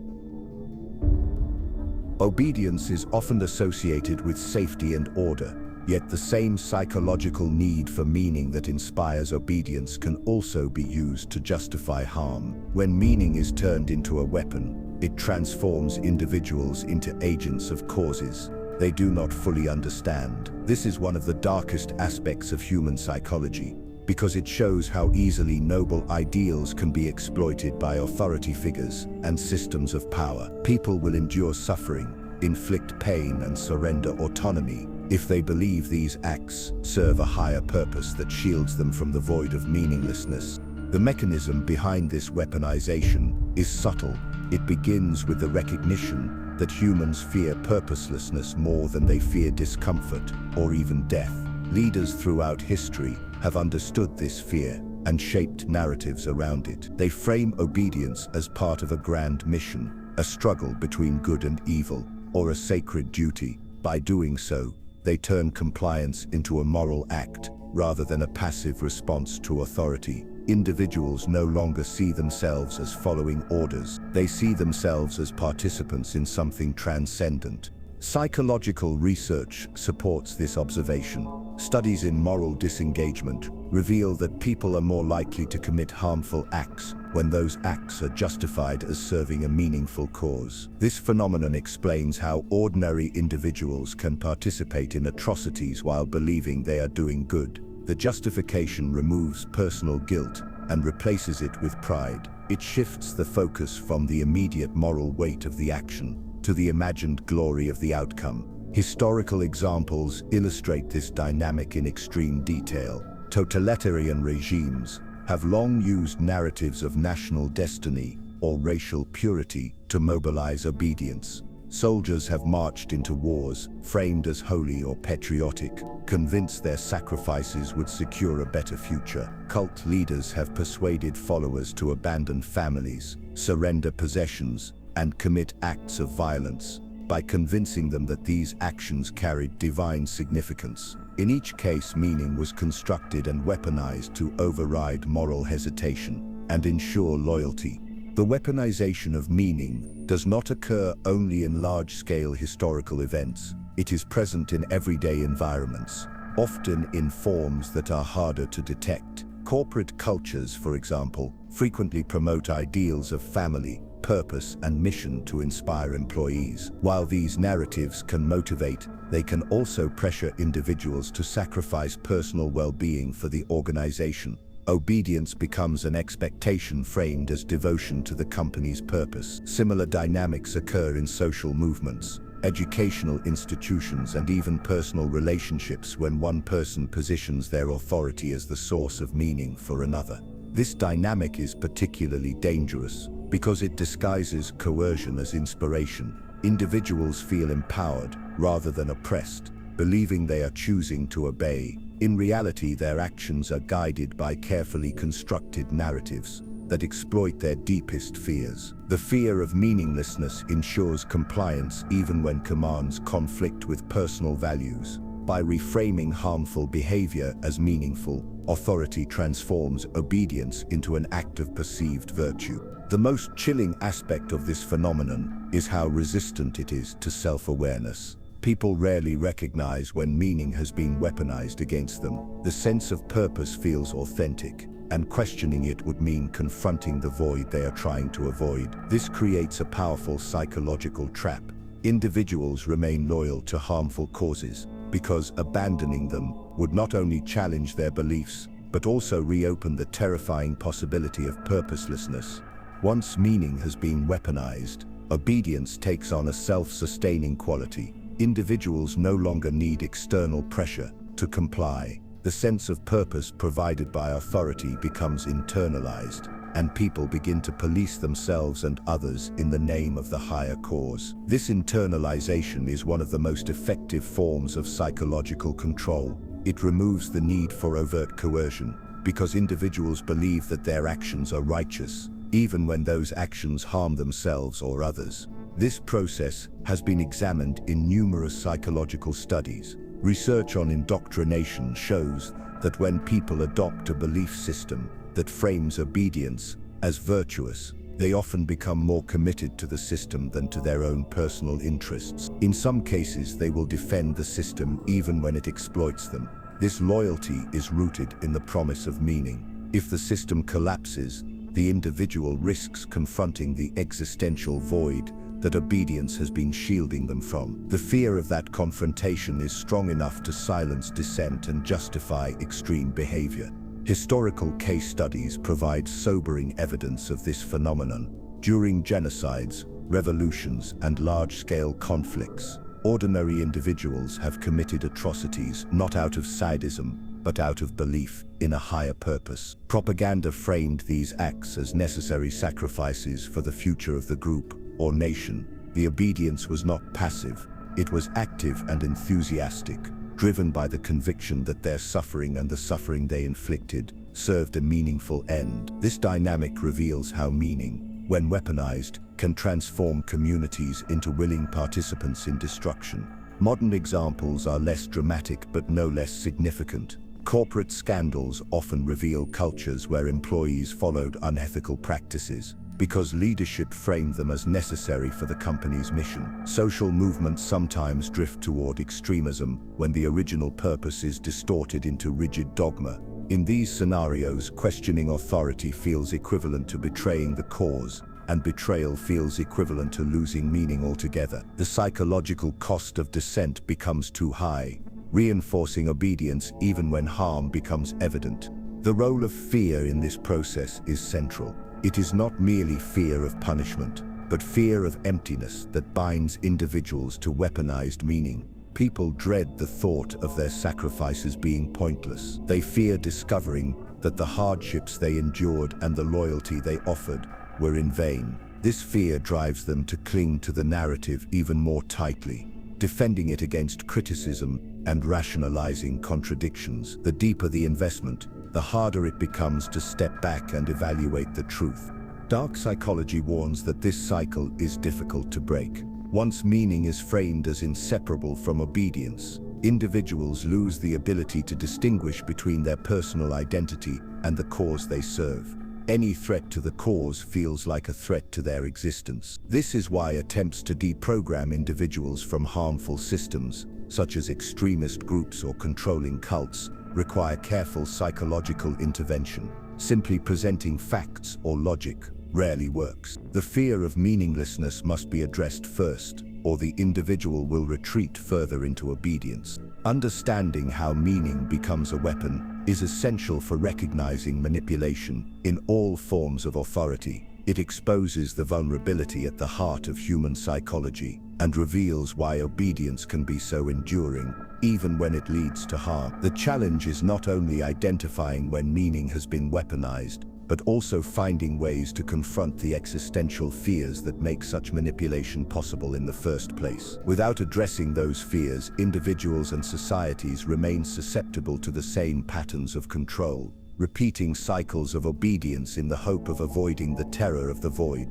Obedience is often associated with safety and order, yet the same psychological need for meaning that inspires obedience can also be used to justify harm. When meaning is turned into a weapon, it transforms individuals into agents of causes they do not fully understand. This is one of the darkest aspects of human psychology, because it shows how easily noble ideals can be exploited by authority figures and systems of power. People will endure suffering, inflict pain, and surrender autonomy if they believe these acts serve a higher purpose that shields them from the void of meaninglessness. The mechanism behind this weaponization is subtle. It begins with the recognition that humans fear purposelessness more than they fear discomfort or even death. Leaders throughout history have understood this fear and shaped narratives around it. They frame obedience as part of a grand mission, a struggle between good and evil, or a sacred duty. By doing so, they turn compliance into a moral act rather than a passive response to authority. Individuals no longer see themselves as following orders. They see themselves as participants in something transcendent. Psychological research supports this observation. Studies in moral disengagement reveal that people are more likely to commit harmful acts when those acts are justified as serving a meaningful cause. This phenomenon explains how ordinary individuals can participate in atrocities while believing they are doing good. The justification removes personal guilt and replaces it with pride. It shifts the focus from the immediate moral weight of the action to the imagined glory of the outcome. Historical examples illustrate this dynamic in extreme detail. Totalitarian regimes have long used narratives of national destiny or racial purity to mobilize obedience. Soldiers have marched into wars, framed as holy or patriotic, convinced their sacrifices would secure a better future. Cult leaders have persuaded followers to abandon families, surrender possessions, and commit acts of violence by convincing them that these actions carried divine significance. In each case, meaning was constructed and weaponized to override moral hesitation and ensure loyalty. The weaponization of meaning does not occur only in large-scale historical events. It is present in everyday environments, often in forms that are harder to detect. Corporate cultures, for example, frequently promote ideals of family, purpose, and mission to inspire employees. While these narratives can motivate, they can also pressure individuals to sacrifice personal well-being for the organization. Obedience becomes an expectation framed as devotion to the company's purpose. Similar dynamics occur in social movements, educational institutions, and even personal relationships when one person positions their authority as the source of meaning for another. This dynamic is particularly dangerous because it disguises coercion as inspiration. Individuals feel empowered rather than oppressed, believing they are choosing to obey. In reality, their actions are guided by carefully constructed narratives that exploit their deepest fears. The fear of meaninglessness ensures compliance even when commands conflict with personal values. By reframing harmful behavior as meaningful, authority transforms obedience into an act of perceived virtue. The most chilling aspect of this phenomenon is how resistant it is to self-awareness. People rarely recognize when meaning has been weaponized against them. The sense of purpose feels authentic, and questioning it would mean confronting the void they are trying to avoid. This creates a powerful psychological trap. Individuals remain loyal to harmful causes because abandoning them would not only challenge their beliefs, but also reopen the terrifying possibility of purposelessness. Once meaning has been weaponized, obedience takes on a self-sustaining quality. Individuals no longer need external pressure to comply. The sense of purpose provided by authority becomes internalized, and people begin to police themselves and others in the name of the higher cause. This internalization is one of the most effective forms of psychological control. It removes the need for overt coercion, because individuals believe that their actions are righteous, even when those actions harm themselves or others. This process has been examined in numerous psychological studies. Research on indoctrination shows that when people adopt a belief system that frames obedience as virtuous, they often become more committed to the system than to their own personal interests. In some cases, they will defend the system even when it exploits them. This loyalty is rooted in the promise of meaning. If the system collapses, the individual risks confronting the existential void that obedience has been shielding them from. The fear of that confrontation is strong enough to silence dissent and justify extreme behavior. Historical case studies provide sobering evidence of this phenomenon. During genocides, revolutions, and large-scale conflicts, ordinary individuals have committed atrocities not out of sadism, but out of belief in a higher purpose. Propaganda framed these acts as necessary sacrifices for the future of the group or nation. The obedience was not passive, it was active and enthusiastic, driven by the conviction that their suffering and the suffering they inflicted served a meaningful end. This dynamic reveals how meaning, when weaponized, can transform communities into willing participants in destruction. Modern examples are less dramatic but no less significant. Corporate scandals often reveal cultures where employees followed unethical practices because leadership framed them as necessary for the company's mission. Social movements sometimes drift toward extremism when the original purpose is distorted into rigid dogma. In these scenarios, questioning authority feels equivalent to betraying the cause, and betrayal feels equivalent to losing meaning altogether. The psychological cost of dissent becomes too high, reinforcing obedience even when harm becomes evident. The role of fear in this process is central. It is not merely fear of punishment, but fear of emptiness that binds individuals to weaponized meaning. People dread the thought of their sacrifices being pointless. They fear discovering that the hardships they endured and the loyalty they offered were in vain. This fear drives them to cling to the narrative even more tightly, defending it against criticism and rationalizing contradictions. The deeper the investment, the harder it becomes to step back and evaluate the truth. Dark psychology warns that this cycle is difficult to break. Once meaning is framed as inseparable from obedience, individuals lose the ability to distinguish between their personal identity and the cause they serve. Any threat to the cause feels like a threat to their existence. This is why attempts to deprogram individuals from harmful systems, such as extremist groups or controlling cults, require careful psychological intervention. Simply presenting facts or logic rarely works. The fear of meaninglessness must be addressed first, or the individual will retreat further into obedience. Understanding how meaning becomes a weapon is essential for recognizing manipulation in all forms of authority. It exposes the vulnerability at the heart of human psychology and reveals why obedience can be so enduring, even when it leads to harm. The challenge is not only identifying when meaning has been weaponized, but also finding ways to confront the existential fears that make such manipulation possible in the first place. Without addressing those fears, individuals and societies remain susceptible to the same patterns of control, repeating cycles of obedience in the hope of avoiding the terror of the void.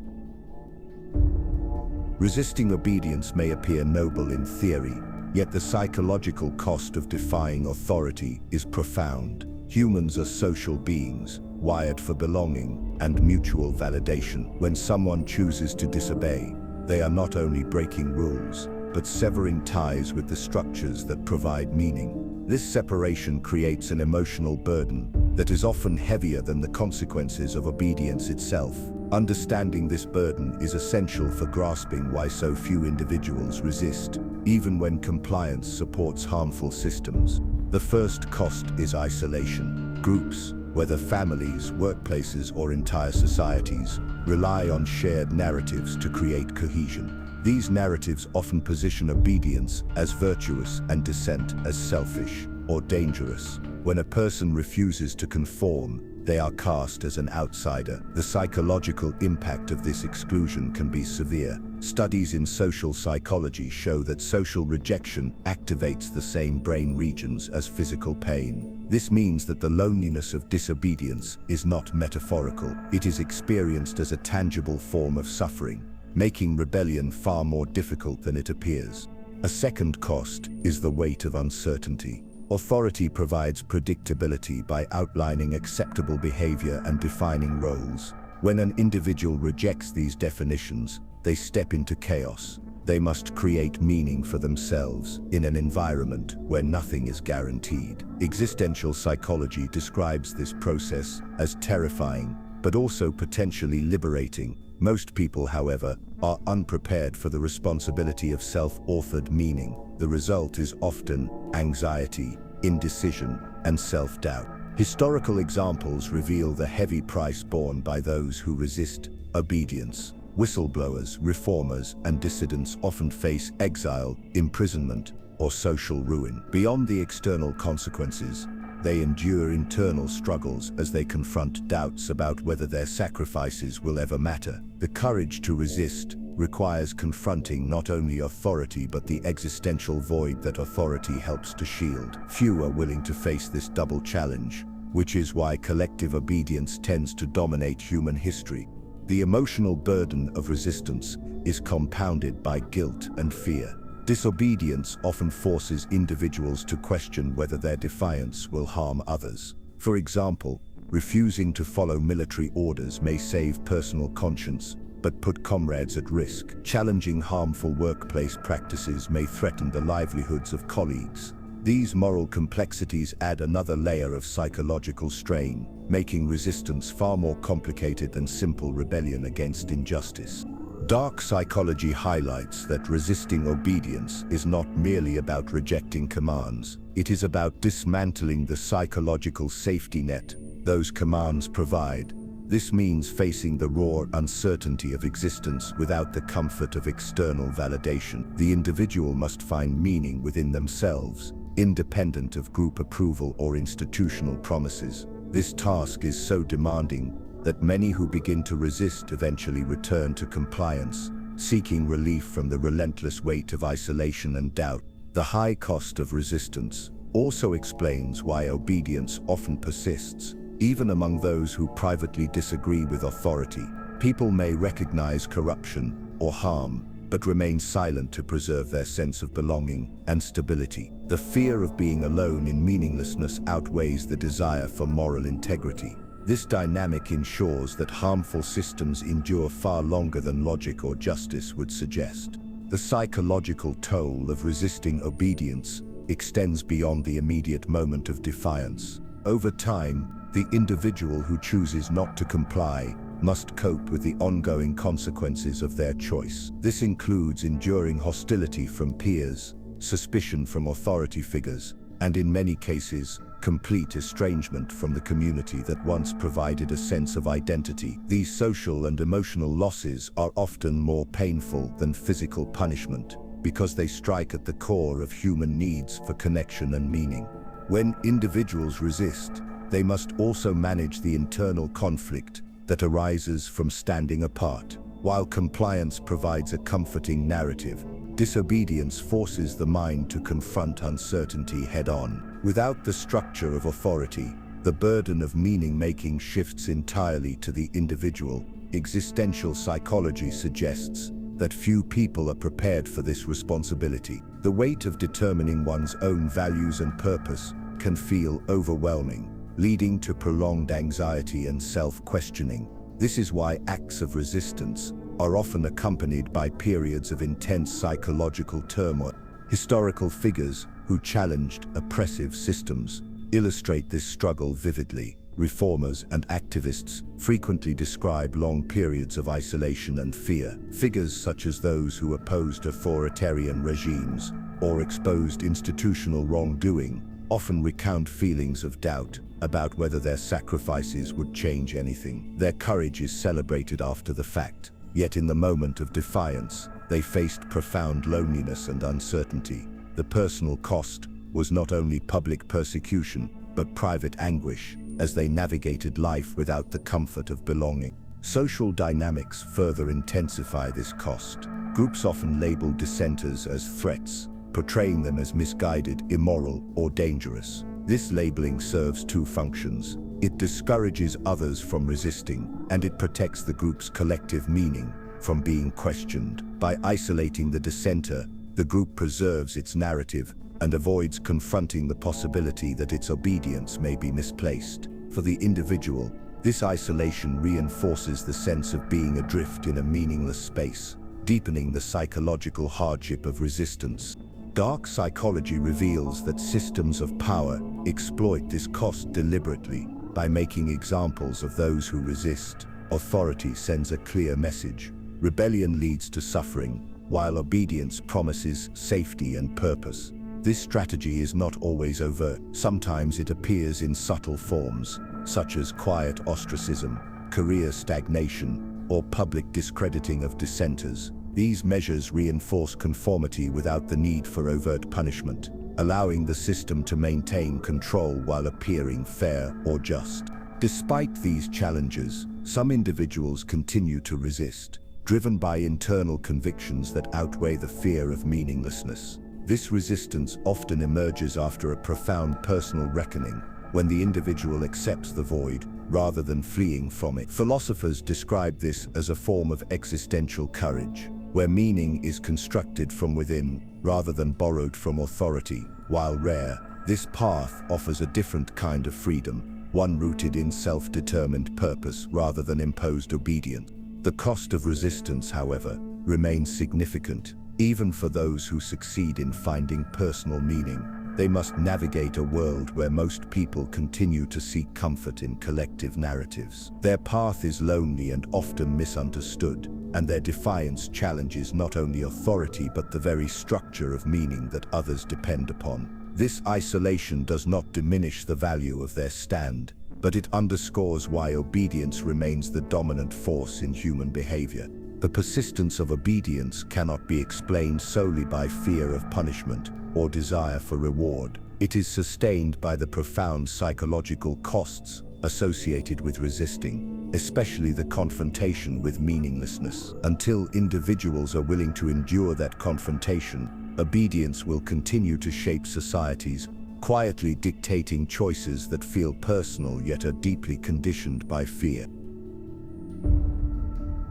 Resisting obedience may appear noble in theory, yet the psychological cost of defying authority is profound. Humans are social beings, wired for belonging and mutual validation. When someone chooses to disobey, they are not only breaking rules, but severing ties with the structures that provide meaning. This separation creates an emotional burden that is often heavier than the consequences of obedience itself. Understanding this burden is essential for grasping why so few individuals resist, even when compliance supports harmful systems. The first cost is isolation. Groups, whether families, workplaces, or entire societies, rely on shared narratives to create cohesion. These narratives often position obedience as virtuous and dissent as selfish or dangerous. When a person refuses to conform, they are cast as an outsider. The psychological impact of this exclusion can be severe. Studies in social psychology show that social rejection activates the same brain regions as physical pain. This means that the loneliness of disobedience is not metaphorical. It is experienced as a tangible form of suffering, making rebellion far more difficult than it appears. A second cost is the weight of uncertainty. Authority provides predictability by outlining acceptable behavior and defining roles. When an individual rejects these definitions, they step into chaos. They must create meaning for themselves in an environment where nothing is guaranteed. Existential psychology describes this process as terrifying, but also potentially liberating. Most people, however, are unprepared for the responsibility of self-authored meaning. The result is often anxiety, indecision, and self-doubt. Historical examples reveal the heavy price borne by those who resist obedience. Whistleblowers, reformers, and dissidents often face exile, imprisonment, or social ruin. Beyond the external consequences, they endure internal struggles as they confront doubts about whether their sacrifices will ever matter. The courage to resist requires confronting not only authority but the existential void that authority helps to shield. Few are willing to face this double challenge, which is why collective obedience tends to dominate human history. The emotional burden of resistance is compounded by guilt and fear. Disobedience often forces individuals to question whether their defiance will harm others. For example, refusing to follow military orders may save personal conscience, but put comrades at risk. Challenging harmful workplace practices may threaten the livelihoods of colleagues. These moral complexities add another layer of psychological strain, making resistance far more complicated than simple rebellion against injustice. Dark psychology highlights that resisting obedience is not merely about rejecting commands. It is about dismantling the psychological safety net those commands provide. This means facing the raw uncertainty of existence without the comfort of external validation. The individual must find meaning within themselves, independent of group approval or institutional promises. This task is so demanding that many who begin to resist eventually return to compliance, seeking relief from the relentless weight of isolation and doubt. The high cost of resistance also explains why obedience often persists, even among those who privately disagree with authority. People may recognize corruption or harm, but remain silent to preserve their sense of belonging and stability. The fear of being alone in meaninglessness outweighs the desire for moral integrity. This dynamic ensures that harmful systems endure far longer than logic or justice would suggest. The psychological toll of resisting obedience extends beyond the immediate moment of defiance. Over time, the individual who chooses not to comply must cope with the ongoing consequences of their choice. This includes enduring hostility from peers, suspicion from authority figures, and in many cases, complete estrangement from the community that once provided a sense of identity. These social and emotional losses are often more painful than physical punishment because they strike at the core of human needs for connection and meaning. When individuals resist, they must also manage the internal conflict that arises from standing apart. While compliance provides a comforting narrative, disobedience forces the mind to confront uncertainty head-on. Without the structure of authority, the burden of meaning-making shifts entirely to the individual. Existential psychology suggests that few people are prepared for this responsibility. The weight of determining one's own values and purpose can feel overwhelming, leading to prolonged anxiety and self-questioning. This is why acts of resistance are often accompanied by periods of intense psychological turmoil. Historical figures who challenged oppressive systems illustrate this struggle vividly. Reformers and activists frequently describe long periods of isolation and fear. Figures such as those who opposed authoritarian regimes or exposed institutional wrongdoing often recount feelings of doubt about whether their sacrifices would change anything. Their courage is celebrated after the fact, yet in the moment of defiance, they faced profound loneliness and uncertainty. The personal cost was not only public persecution, but private anguish. as they navigated life without the comfort of belonging. Social dynamics further intensify this cost. Groups often label dissenters as threats, portraying them as misguided, immoral, or dangerous. This labeling serves two functions. It discourages others from resisting, and it protects the group's collective meaning from being questioned. By isolating the dissenter, the group preserves its narrative and avoids confronting the possibility that its obedience may be misplaced. For the individual, this isolation reinforces the sense of being adrift in a meaningless space, deepening the psychological hardship of resistance. Dark psychology reveals that systems of power exploit this cost deliberately. By making examples of those who resist, authority sends a clear message. Rebellion leads to suffering, while obedience promises safety and purpose. This strategy is not always overt. Sometimes it appears in subtle forms, such as quiet ostracism, career stagnation, or public discrediting of dissenters. These measures reinforce conformity without the need for overt punishment, allowing the system to maintain control while appearing fair or just. Despite these challenges, some individuals continue to resist, driven by internal convictions that outweigh the fear of meaninglessness. This resistance often emerges after a profound personal reckoning, when the individual accepts the void rather than fleeing from it. Philosophers describe this as a form of existential courage, where meaning is constructed from within rather than borrowed from authority. While rare, this path offers a different kind of freedom, one rooted in self-determined purpose rather than imposed obedience. The cost of resistance, however, remains significant. Even for those who succeed in finding personal meaning, they must navigate a world where most people continue to seek comfort in collective narratives. Their path is lonely and often misunderstood, and their defiance challenges not only authority but the very structure of meaning that others depend upon. This isolation does not diminish the value of their stand, but it underscores why obedience remains the dominant force in human behavior. The persistence of obedience cannot be explained solely by fear of punishment or desire for reward. It is sustained by the profound psychological costs associated with resisting, especially the confrontation with meaninglessness. Until individuals are willing to endure that confrontation, obedience will continue to shape societies, quietly dictating choices that feel personal yet are deeply conditioned by fear.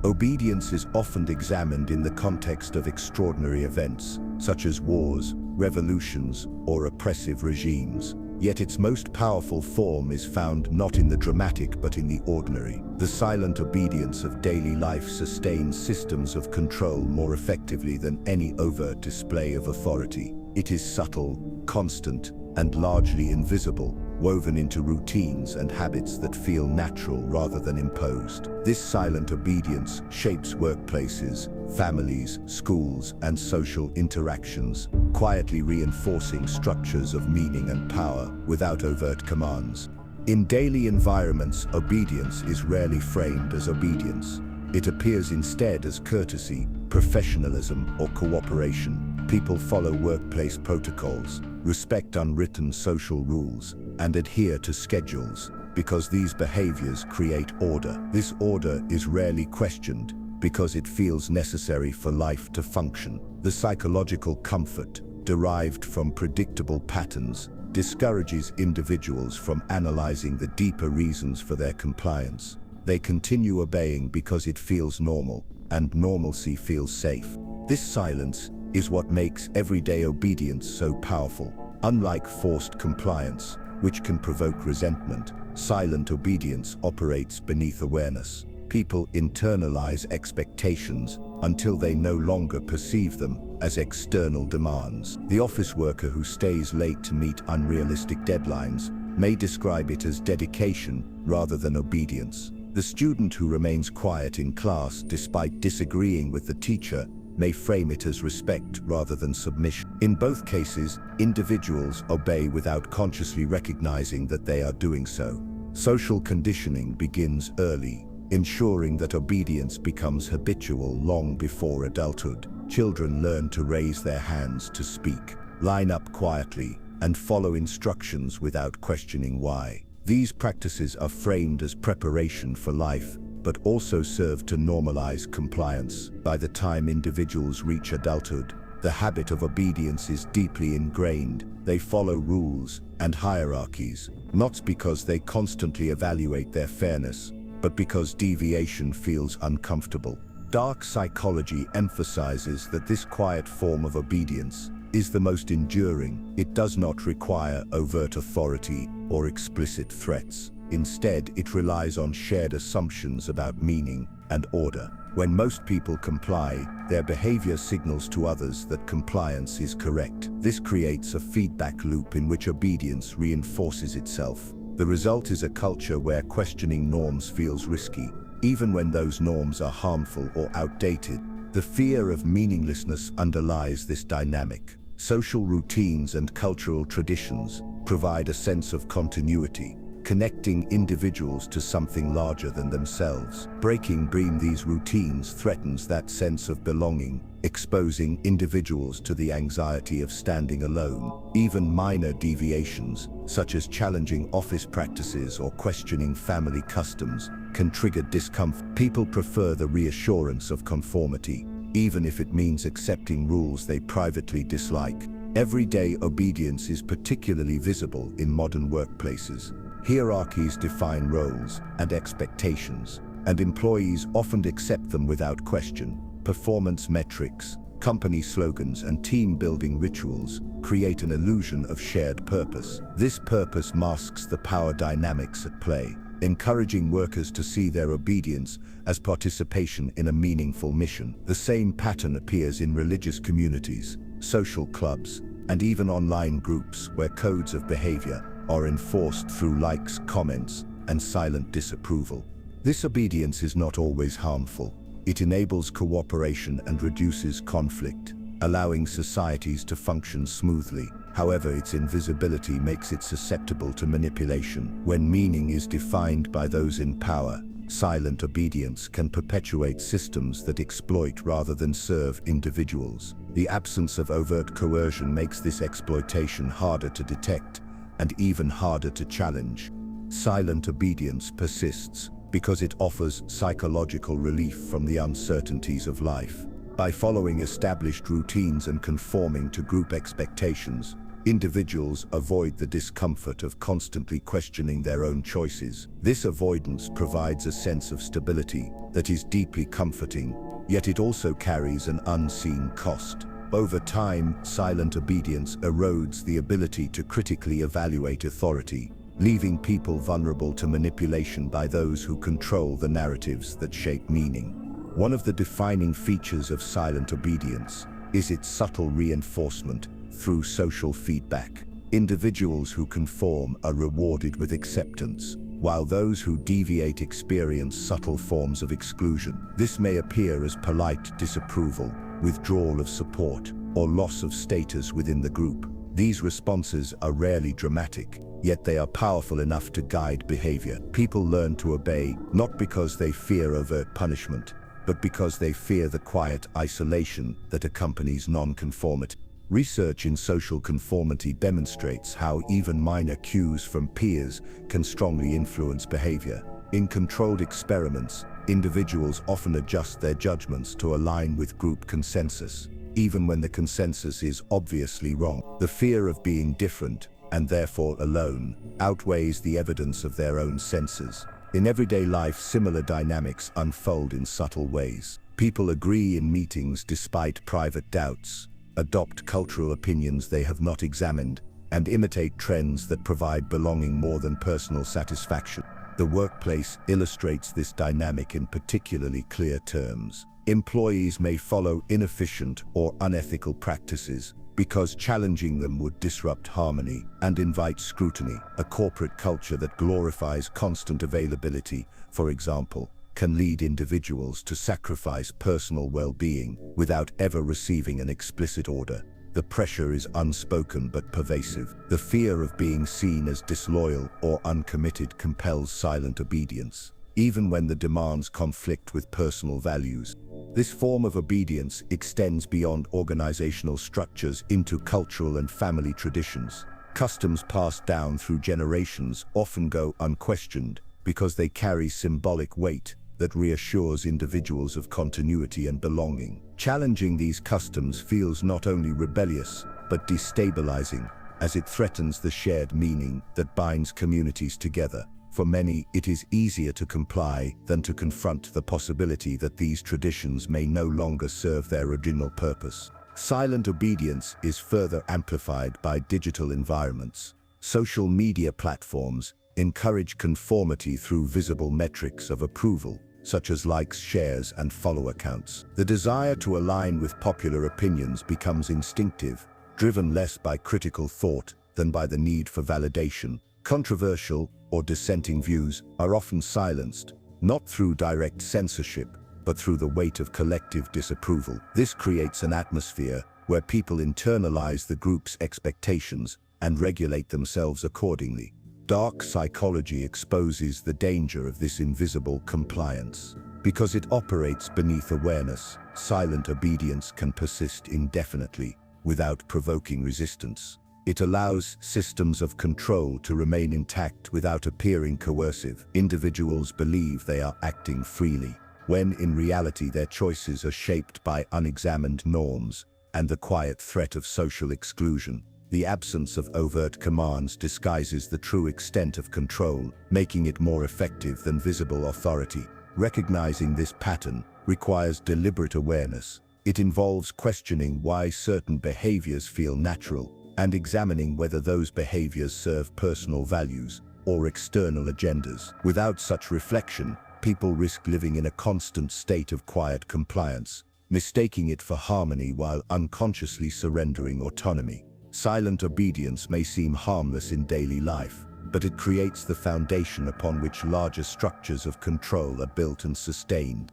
Obedience is often examined in the context of extraordinary events, such as wars, revolutions, or oppressive regimes. Yet its most powerful form is found not in the dramatic but in the ordinary. The silent obedience of daily life sustains systems of control more effectively than any overt display of authority. It is subtle, constant, and largely invisible, woven into routines and habits that feel natural rather than imposed. This silent obedience shapes workplaces, families, schools, and social interactions, quietly reinforcing structures of meaning and power without overt commands. In daily environments, obedience is rarely framed as obedience. It appears instead as courtesy, professionalism, or cooperation. People follow workplace protocols, respect unwritten social rules, and adhere to schedules, because these behaviors create order. This order is rarely questioned because it feels necessary for life to function. The psychological comfort derived from predictable patterns discourages individuals from analyzing the deeper reasons for their compliance. They continue obeying because it feels normal, and normalcy feels safe. This silence is what makes everyday obedience so powerful. Unlike forced compliance, which can provoke resentment, silent obedience operates beneath awareness. People internalize expectations until they no longer perceive them as external demands. The office worker who stays late to meet unrealistic deadlines may describe it as dedication rather than obedience. The student who remains quiet in class despite disagreeing with the teacher may frame it as respect rather than submission. In both cases, individuals obey without consciously recognizing that they are doing so. Social conditioning begins early, ensuring that obedience becomes habitual long before adulthood. Children learn to raise their hands to speak, line up quietly, and follow instructions without questioning why. These practices are framed as preparation for life, but also serve to normalize compliance. By the time individuals reach adulthood, the habit of obedience is deeply ingrained. They follow rules and hierarchies, not because they constantly evaluate their fairness, but because deviation feels uncomfortable. Dark psychology emphasizes that this quiet form of obedience is the most enduring. It does not require overt authority or explicit threats. Instead, it relies on shared assumptions about meaning and order. When most people comply, their behavior signals to others that compliance is correct. This creates a feedback loop in which obedience reinforces itself. The result is a culture where questioning norms feels risky, even when those norms are harmful or outdated. The fear of meaninglessness underlies this dynamic. Social routines and cultural traditions provide a sense of continuity, connecting individuals to something larger than themselves. Breaking these routines threatens that sense of belonging, exposing individuals to the anxiety of standing alone. Even minor deviations, such as challenging office practices or questioning family customs, can trigger discomfort. People prefer the reassurance of conformity, even if it means accepting rules they privately dislike. Everyday obedience is particularly visible in modern workplaces. Hierarchies define roles and expectations, and employees often accept them without question. Performance metrics, company slogans, and team-building rituals create an illusion of shared purpose. This purpose masks the power dynamics at play, encouraging workers to see their obedience as participation in a meaningful mission. The same pattern appears in religious communities, social clubs, and even online groups where codes of behavior are enforced through likes, comments, and silent disapproval. This obedience is not always harmful. It enables cooperation and reduces conflict, allowing societies to function smoothly. However, its invisibility makes it susceptible to manipulation. When meaning is defined by those in power, silent obedience can perpetuate systems that exploit rather than serve individuals. The absence of overt coercion makes this exploitation harder to detect and even harder to challenge. Silent obedience persists because it offers psychological relief from the uncertainties of life. By following established routines and conforming to group expectations, individuals avoid the discomfort of constantly questioning their own choices. This avoidance provides a sense of stability that is deeply comforting, yet it also carries an unseen cost. Over time, silent obedience erodes the ability to critically evaluate authority, leaving people vulnerable to manipulation by those who control the narratives that shape meaning. One of the defining features of silent obedience is its subtle reinforcement through social feedback. Individuals who conform are rewarded with acceptance, while those who deviate experience subtle forms of exclusion. This may appear as polite disapproval, withdrawal of support, or loss of status within the group. These responses are rarely dramatic, yet they are powerful enough to guide behavior. People learn to obey not because they fear overt punishment, but because they fear the quiet isolation that accompanies nonconformity. Research in social conformity demonstrates how even minor cues from peers can strongly influence behavior. In controlled experiments, individuals often adjust their judgments to align with group consensus, even when the consensus is obviously wrong. The fear of being different, and therefore alone, outweighs the evidence of their own senses. In everyday life, similar dynamics unfold in subtle ways. People agree in meetings despite private doubts, adopt cultural opinions they have not examined, and imitate trends that provide belonging more than personal satisfaction. The workplace illustrates this dynamic in particularly clear terms. Employees may follow inefficient or unethical practices because challenging them would disrupt harmony and invite scrutiny. A corporate culture that glorifies constant availability, for example, can lead individuals to sacrifice personal well-being without ever receiving an explicit order. The pressure is unspoken but pervasive. The fear of being seen as disloyal or uncommitted compels silent obedience, even when the demands conflict with personal values. This form of obedience extends beyond organizational structures into cultural and family traditions. Customs passed down through generations often go unquestioned because they carry symbolic weight that reassures individuals of continuity and belonging. Challenging these customs feels not only rebellious, but destabilizing, as it threatens the shared meaning that binds communities together. For many, it is easier to comply than to confront the possibility that these traditions may no longer serve their original purpose. Silent obedience is further amplified by digital environments. Social media platforms encourage conformity through visible metrics of approval, such as likes, shares, and follower counts. The desire to align with popular opinions becomes instinctive, driven less by critical thought than by the need for validation. Controversial or dissenting views are often silenced, not through direct censorship, but through the weight of collective disapproval. This creates an atmosphere where people internalize the group's expectations and regulate themselves accordingly. Dark psychology exposes the danger of this invisible compliance. Because it operates beneath awareness, silent obedience can persist indefinitely without provoking resistance. It allows systems of control to remain intact without appearing coercive. Individuals believe they are acting freely, when in reality their choices are shaped by unexamined norms and the quiet threat of social exclusion. The absence of overt commands disguises the true extent of control, making it more effective than visible authority. Recognizing this pattern requires deliberate awareness. It involves questioning why certain behaviors feel natural and examining whether those behaviors serve personal values or external agendas. Without such reflection, people risk living in a constant state of quiet compliance, mistaking it for harmony while unconsciously surrendering autonomy. Silent obedience may seem harmless in daily life, but it creates the foundation upon which larger structures of control are built and sustained.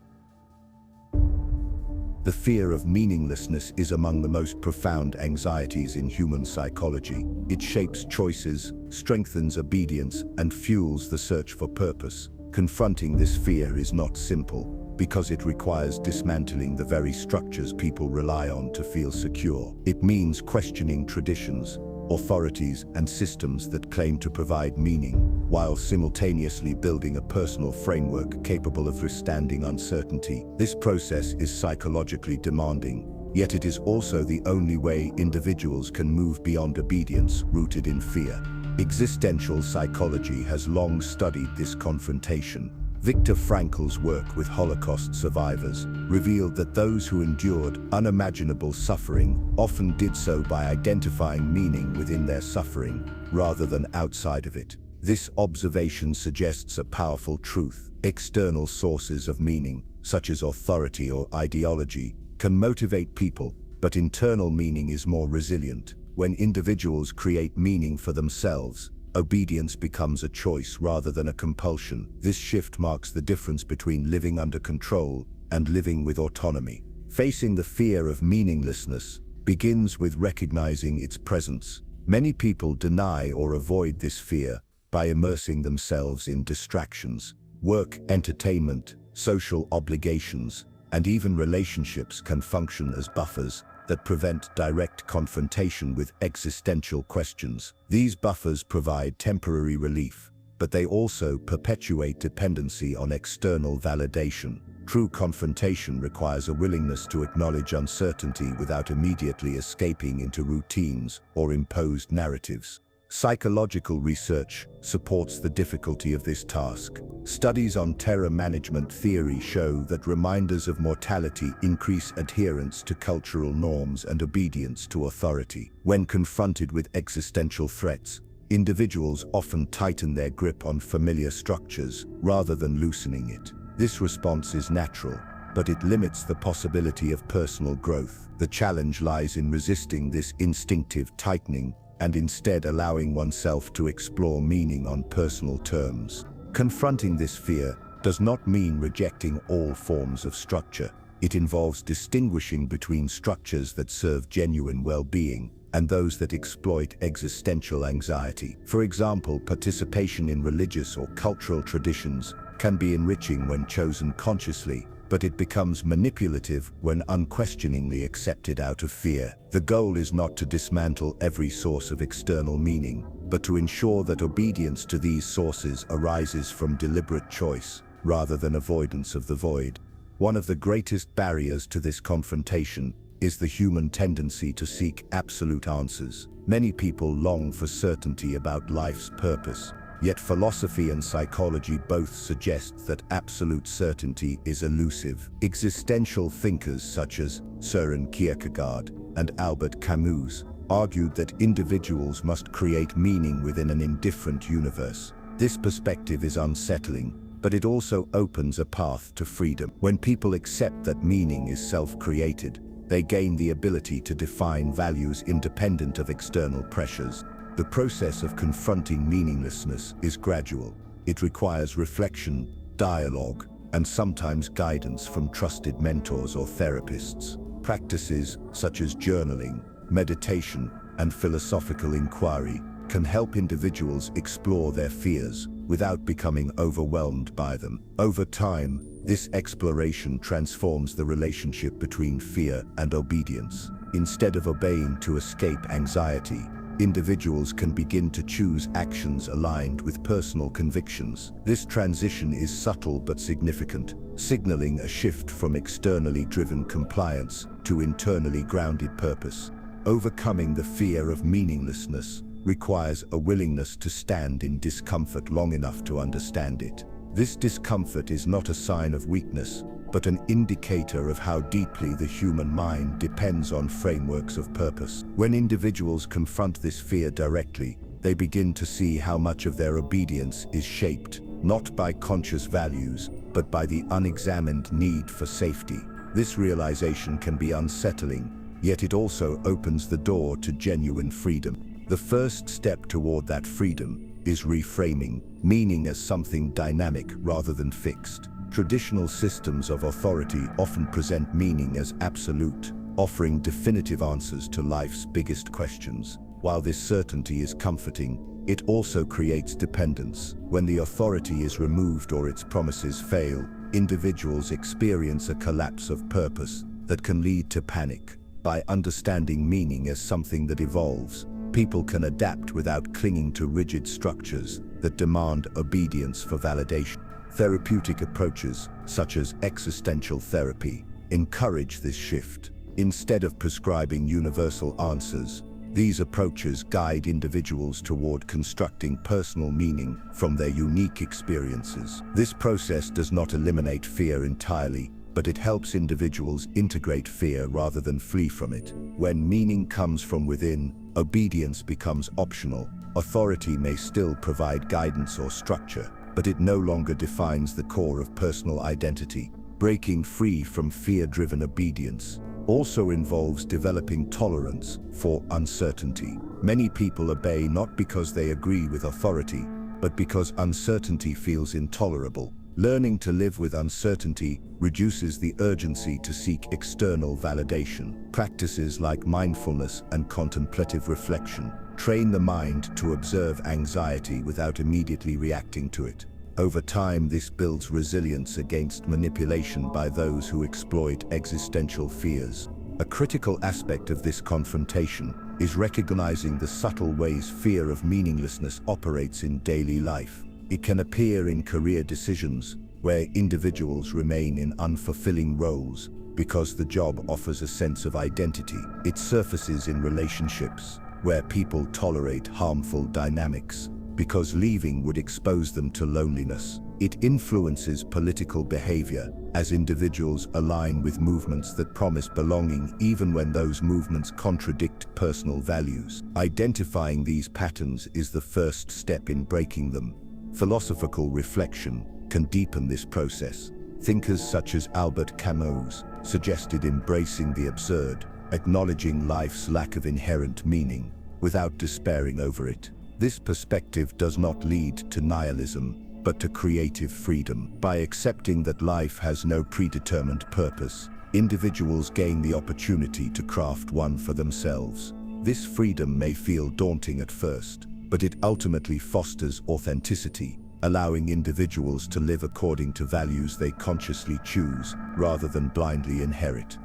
The fear of meaninglessness is among the most profound anxieties in human psychology. It shapes choices, strengthens obedience, and fuels the search for purpose. Confronting this fear is not simple, because it requires dismantling the very structures people rely on to feel secure. It means questioning traditions, authorities, and systems that claim to provide meaning, while simultaneously building a personal framework capable of withstanding uncertainty. This process is psychologically demanding, yet it is also the only way individuals can move beyond obedience rooted in fear. Existential psychology has long studied this confrontation. Viktor Frankl's work with Holocaust survivors revealed that those who endured unimaginable suffering often did so by identifying meaning within their suffering rather than outside of it. This observation suggests a powerful truth. External sources of meaning, such as authority or ideology, can motivate people, but internal meaning is more resilient. When individuals create meaning for themselves, obedience becomes a choice rather than a compulsion. This shift marks the difference between living under control and living with autonomy. Facing the fear of meaninglessness begins with recognizing its presence. Many people deny or avoid this fear by immersing themselves in distractions. Work, entertainment, social obligations, and even relationships can function as buffers that prevent direct confrontation with existential questions. These buffers provide temporary relief, but they also perpetuate dependency on external validation. True confrontation requires a willingness to acknowledge uncertainty without immediately escaping into routines or imposed narratives. Psychological research supports the difficulty of this task. Studies on terror management theory show that reminders of mortality increase adherence to cultural norms and obedience to authority. When confronted with existential threats, individuals often tighten their grip on familiar structures rather than loosening it. This response is natural, but it limits the possibility of personal growth. The challenge lies in resisting this instinctive tightening and instead allowing oneself to explore meaning on personal terms. Confronting this fear does not mean rejecting all forms of structure. It involves distinguishing between structures that serve genuine well-being and those that exploit existential anxiety. For example, participation in religious or cultural traditions can be enriching when chosen consciously, but it becomes manipulative when unquestioningly accepted out of fear. The goal is not to dismantle every source of external meaning, but to ensure that obedience to these sources arises from deliberate choice, rather than avoidance of the void. One of the greatest barriers to this confrontation is the human tendency to seek absolute answers. Many people long for certainty about life's purpose, yet philosophy and psychology both suggest that absolute certainty is elusive. Existential thinkers such as Søren Kierkegaard and Albert Camus argued that individuals must create meaning within an indifferent universe. This perspective is unsettling, but it also opens a path to freedom. When people accept that meaning is self-created, they gain the ability to define values independent of external pressures. The process of confronting meaninglessness is gradual. It requires reflection, dialogue, and sometimes guidance from trusted mentors or therapists. Practices such as journaling, meditation, and philosophical inquiry can help individuals explore their fears without becoming overwhelmed by them. Over time, this exploration transforms the relationship between fear and obedience. Instead of obeying to escape anxiety, individuals can begin to choose actions aligned with personal convictions. This transition is subtle but significant, signaling a shift from externally driven compliance to internally grounded purpose. Overcoming the fear of meaninglessness requires a willingness to stand in discomfort long enough to understand it. This discomfort is not a sign of weakness, but an indicator of how deeply the human mind depends on frameworks of purpose. When individuals confront this fear directly, they begin to see how much of their obedience is shaped, not by conscious values, but by the unexamined need for safety. This realization can be unsettling, yet it also opens the door to genuine freedom. The first step toward that freedom is reframing meaning as something dynamic rather than fixed. Traditional systems of authority often present meaning as absolute, offering definitive answers to life's biggest questions. While this certainty is comforting, it also creates dependence. When the authority is removed or its promises fail, individuals experience a collapse of purpose that can lead to panic. By understanding meaning as something that evolves, people can adapt without clinging to rigid structures that demand obedience for validation. Therapeutic approaches, such as existential therapy, encourage this shift. Instead of prescribing universal answers, these approaches guide individuals toward constructing personal meaning from their unique experiences. This process does not eliminate fear entirely, but it helps individuals integrate fear rather than flee from it. When meaning comes from within, obedience becomes optional. Authority may still provide guidance or structure, but it no longer defines the core of personal identity. Breaking free from fear-driven obedience also involves developing tolerance for uncertainty. Many people obey not because they agree with authority, but because uncertainty feels intolerable. Learning to live with uncertainty reduces the urgency to seek external validation. Practices like mindfulness and contemplative reflection train the mind to observe anxiety without immediately reacting to it. Over time, this builds resilience against manipulation by those who exploit existential fears. A critical aspect of this confrontation is recognizing the subtle ways fear of meaninglessness operates in daily life. It can appear in career decisions, where individuals remain in unfulfilling roles because the job offers a sense of identity. It surfaces in relationships, where people tolerate harmful dynamics because leaving would expose them to loneliness. It influences political behavior, as individuals align with movements that promise belonging even when those movements contradict personal values. Identifying these patterns is the first step in breaking them. Philosophical reflection can deepen this process. Thinkers such as Albert Camus suggested embracing the absurd, acknowledging life's lack of inherent meaning, without despairing over it. This perspective does not lead to nihilism, but to creative freedom. By accepting that life has no predetermined purpose, individuals gain the opportunity to craft one for themselves. This freedom may feel daunting at first, but it ultimately fosters authenticity. allowing individuals to live according to values they consciously choose rather than blindly inherit.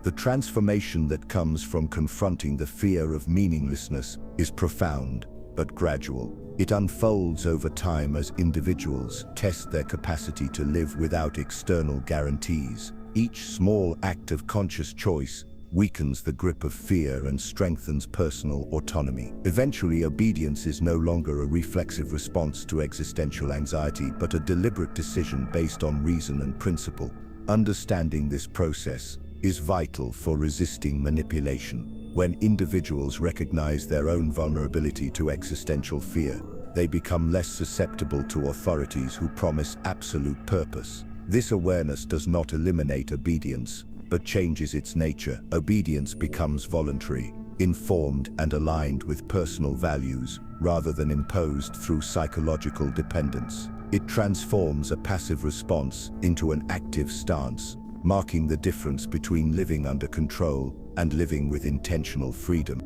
The transformation that comes from confronting the fear of meaninglessness is profound, but gradual. It unfolds over time as individuals test their capacity to live without external guarantees. Each small act of conscious choice weakens the grip of fear and strengthens personal autonomy. Eventually, obedience is no longer a reflexive response to existential anxiety, but a deliberate decision based on reason and principle. Understanding this process is vital for resisting manipulation. When individuals recognize their own vulnerability to existential fear, they become less susceptible to authorities who promise absolute purpose. This awareness does not eliminate obedience, but changes its nature. Obedience becomes voluntary, informed and aligned with personal values, rather than imposed through psychological dependence. It transforms a passive response into an active stance, marking the difference between living under control and living with intentional freedom.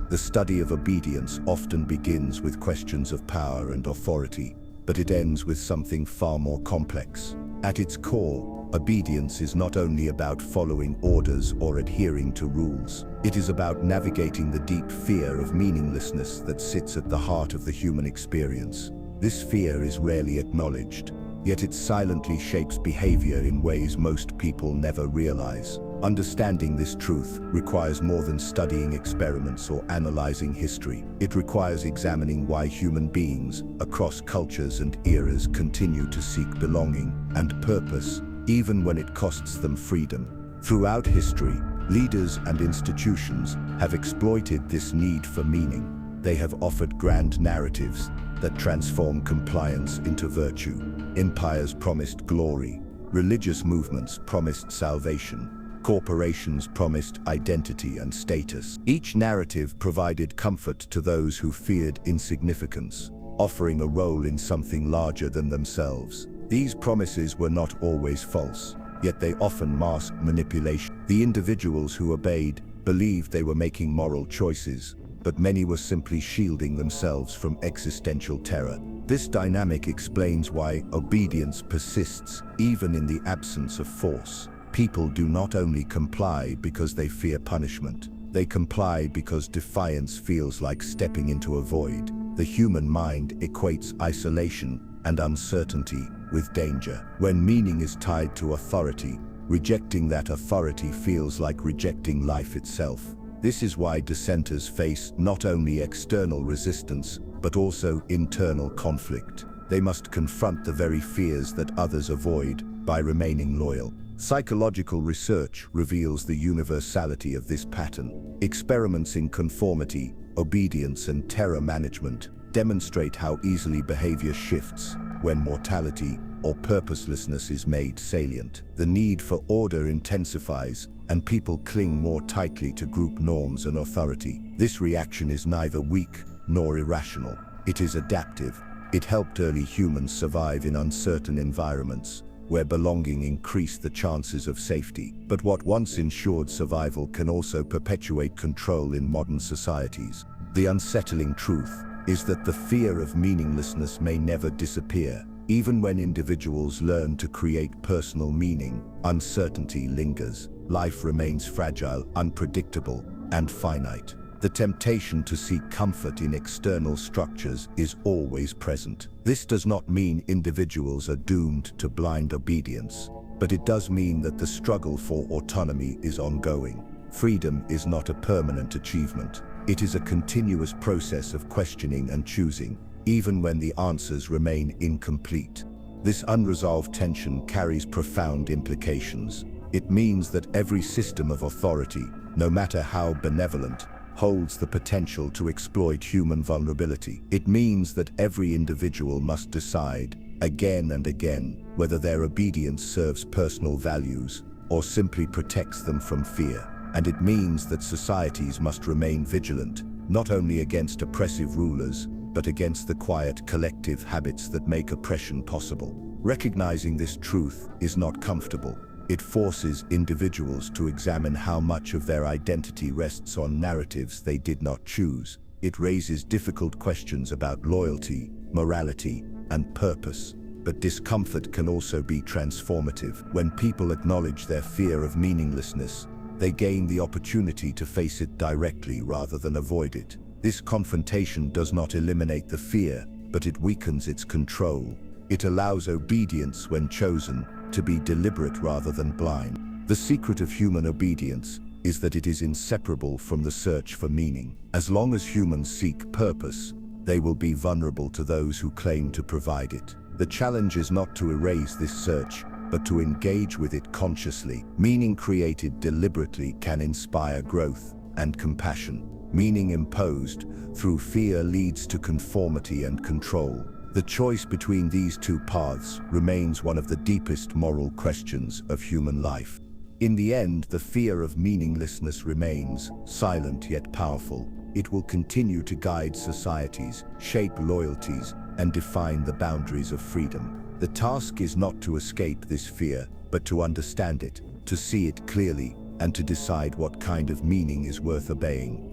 The study of obedience often begins with questions of power and authority, but it ends with something far more complex. At its core, obedience is not only about following orders or adhering to rules. It is about navigating the deep fear of meaninglessness that sits at the heart of the human experience. This fear is rarely acknowledged, yet it silently shapes behavior in ways most people never realize. Understanding this truth requires more than studying experiments or analyzing history. It requires examining why human beings, across cultures and eras, continue to seek belonging and purpose, even when it costs them freedom. Throughout history, leaders and institutions have exploited this need for meaning. They have offered grand narratives that transform compliance into virtue. Empires promised glory, religious movements promised salvation, corporations promised identity and status. Each narrative provided comfort to those who feared insignificance, offering a role in something larger than themselves. These promises were not always false, yet they often masked manipulation. The individuals who obeyed believed they were making moral choices, but many were simply shielding themselves from existential terror. This dynamic explains why obedience persists even in the absence of force. People do not only comply because they fear punishment. They comply because defiance feels like stepping into a void. The human mind equates isolation and uncertainty with danger. When meaning is tied to authority, rejecting that authority feels like rejecting life itself. This is why dissenters face not only external resistance, but also internal conflict. They must confront the very fears that others avoid by remaining loyal. Psychological research reveals the universality of this pattern. Experiments in conformity, obedience, and terror management demonstrate how easily behavior shifts when mortality or purposelessness is made salient. The need for order intensifies, and people cling more tightly to group norms and authority. This reaction is neither weak nor irrational. It is adaptive. It helped early humans survive in uncertain environments, where belonging increased the chances of safety. But what once ensured survival can also perpetuate control in modern societies. The unsettling truth is that the fear of meaninglessness may never disappear. Even when individuals learn to create personal meaning, uncertainty lingers. Life remains fragile, unpredictable, and finite. The temptation to seek comfort in external structures is always present. This does not mean individuals are doomed to blind obedience, but it does mean that the struggle for autonomy is ongoing. Freedom is not a permanent achievement. It is a continuous process of questioning and choosing, even when the answers remain incomplete. This unresolved tension carries profound implications. It means that every system of authority, no matter how benevolent, holds the potential to exploit human vulnerability. It means that every individual must decide, again and again, whether their obedience serves personal values or simply protects them from fear. And it means that societies must remain vigilant, not only against oppressive rulers, but against the quiet collective habits that make oppression possible. Recognizing this truth is not comfortable. It forces individuals to examine how much of their identity rests on narratives they did not choose. It raises difficult questions about loyalty, morality, and purpose. But discomfort can also be transformative. When people acknowledge their fear of meaninglessness, they gain the opportunity to face it directly rather than avoid it. This confrontation does not eliminate the fear, but it weakens its control. It allows obedience, when chosen, to be deliberate rather than blind. The secret of human obedience is that it is inseparable from the search for meaning. As long as humans seek purpose, they will be vulnerable to those who claim to provide it. The challenge is not to erase this search, but to engage with it consciously. Meaning created deliberately can inspire growth and compassion. Meaning imposed through fear leads to conformity and control. The choice between these two paths remains one of the deepest moral questions of human life. In the end, the fear of meaninglessness remains, silent yet powerful. It will continue to guide societies, shape loyalties, and define the boundaries of freedom. The task is not to escape this fear, but to understand it, to see it clearly, and to decide what kind of meaning is worth obeying.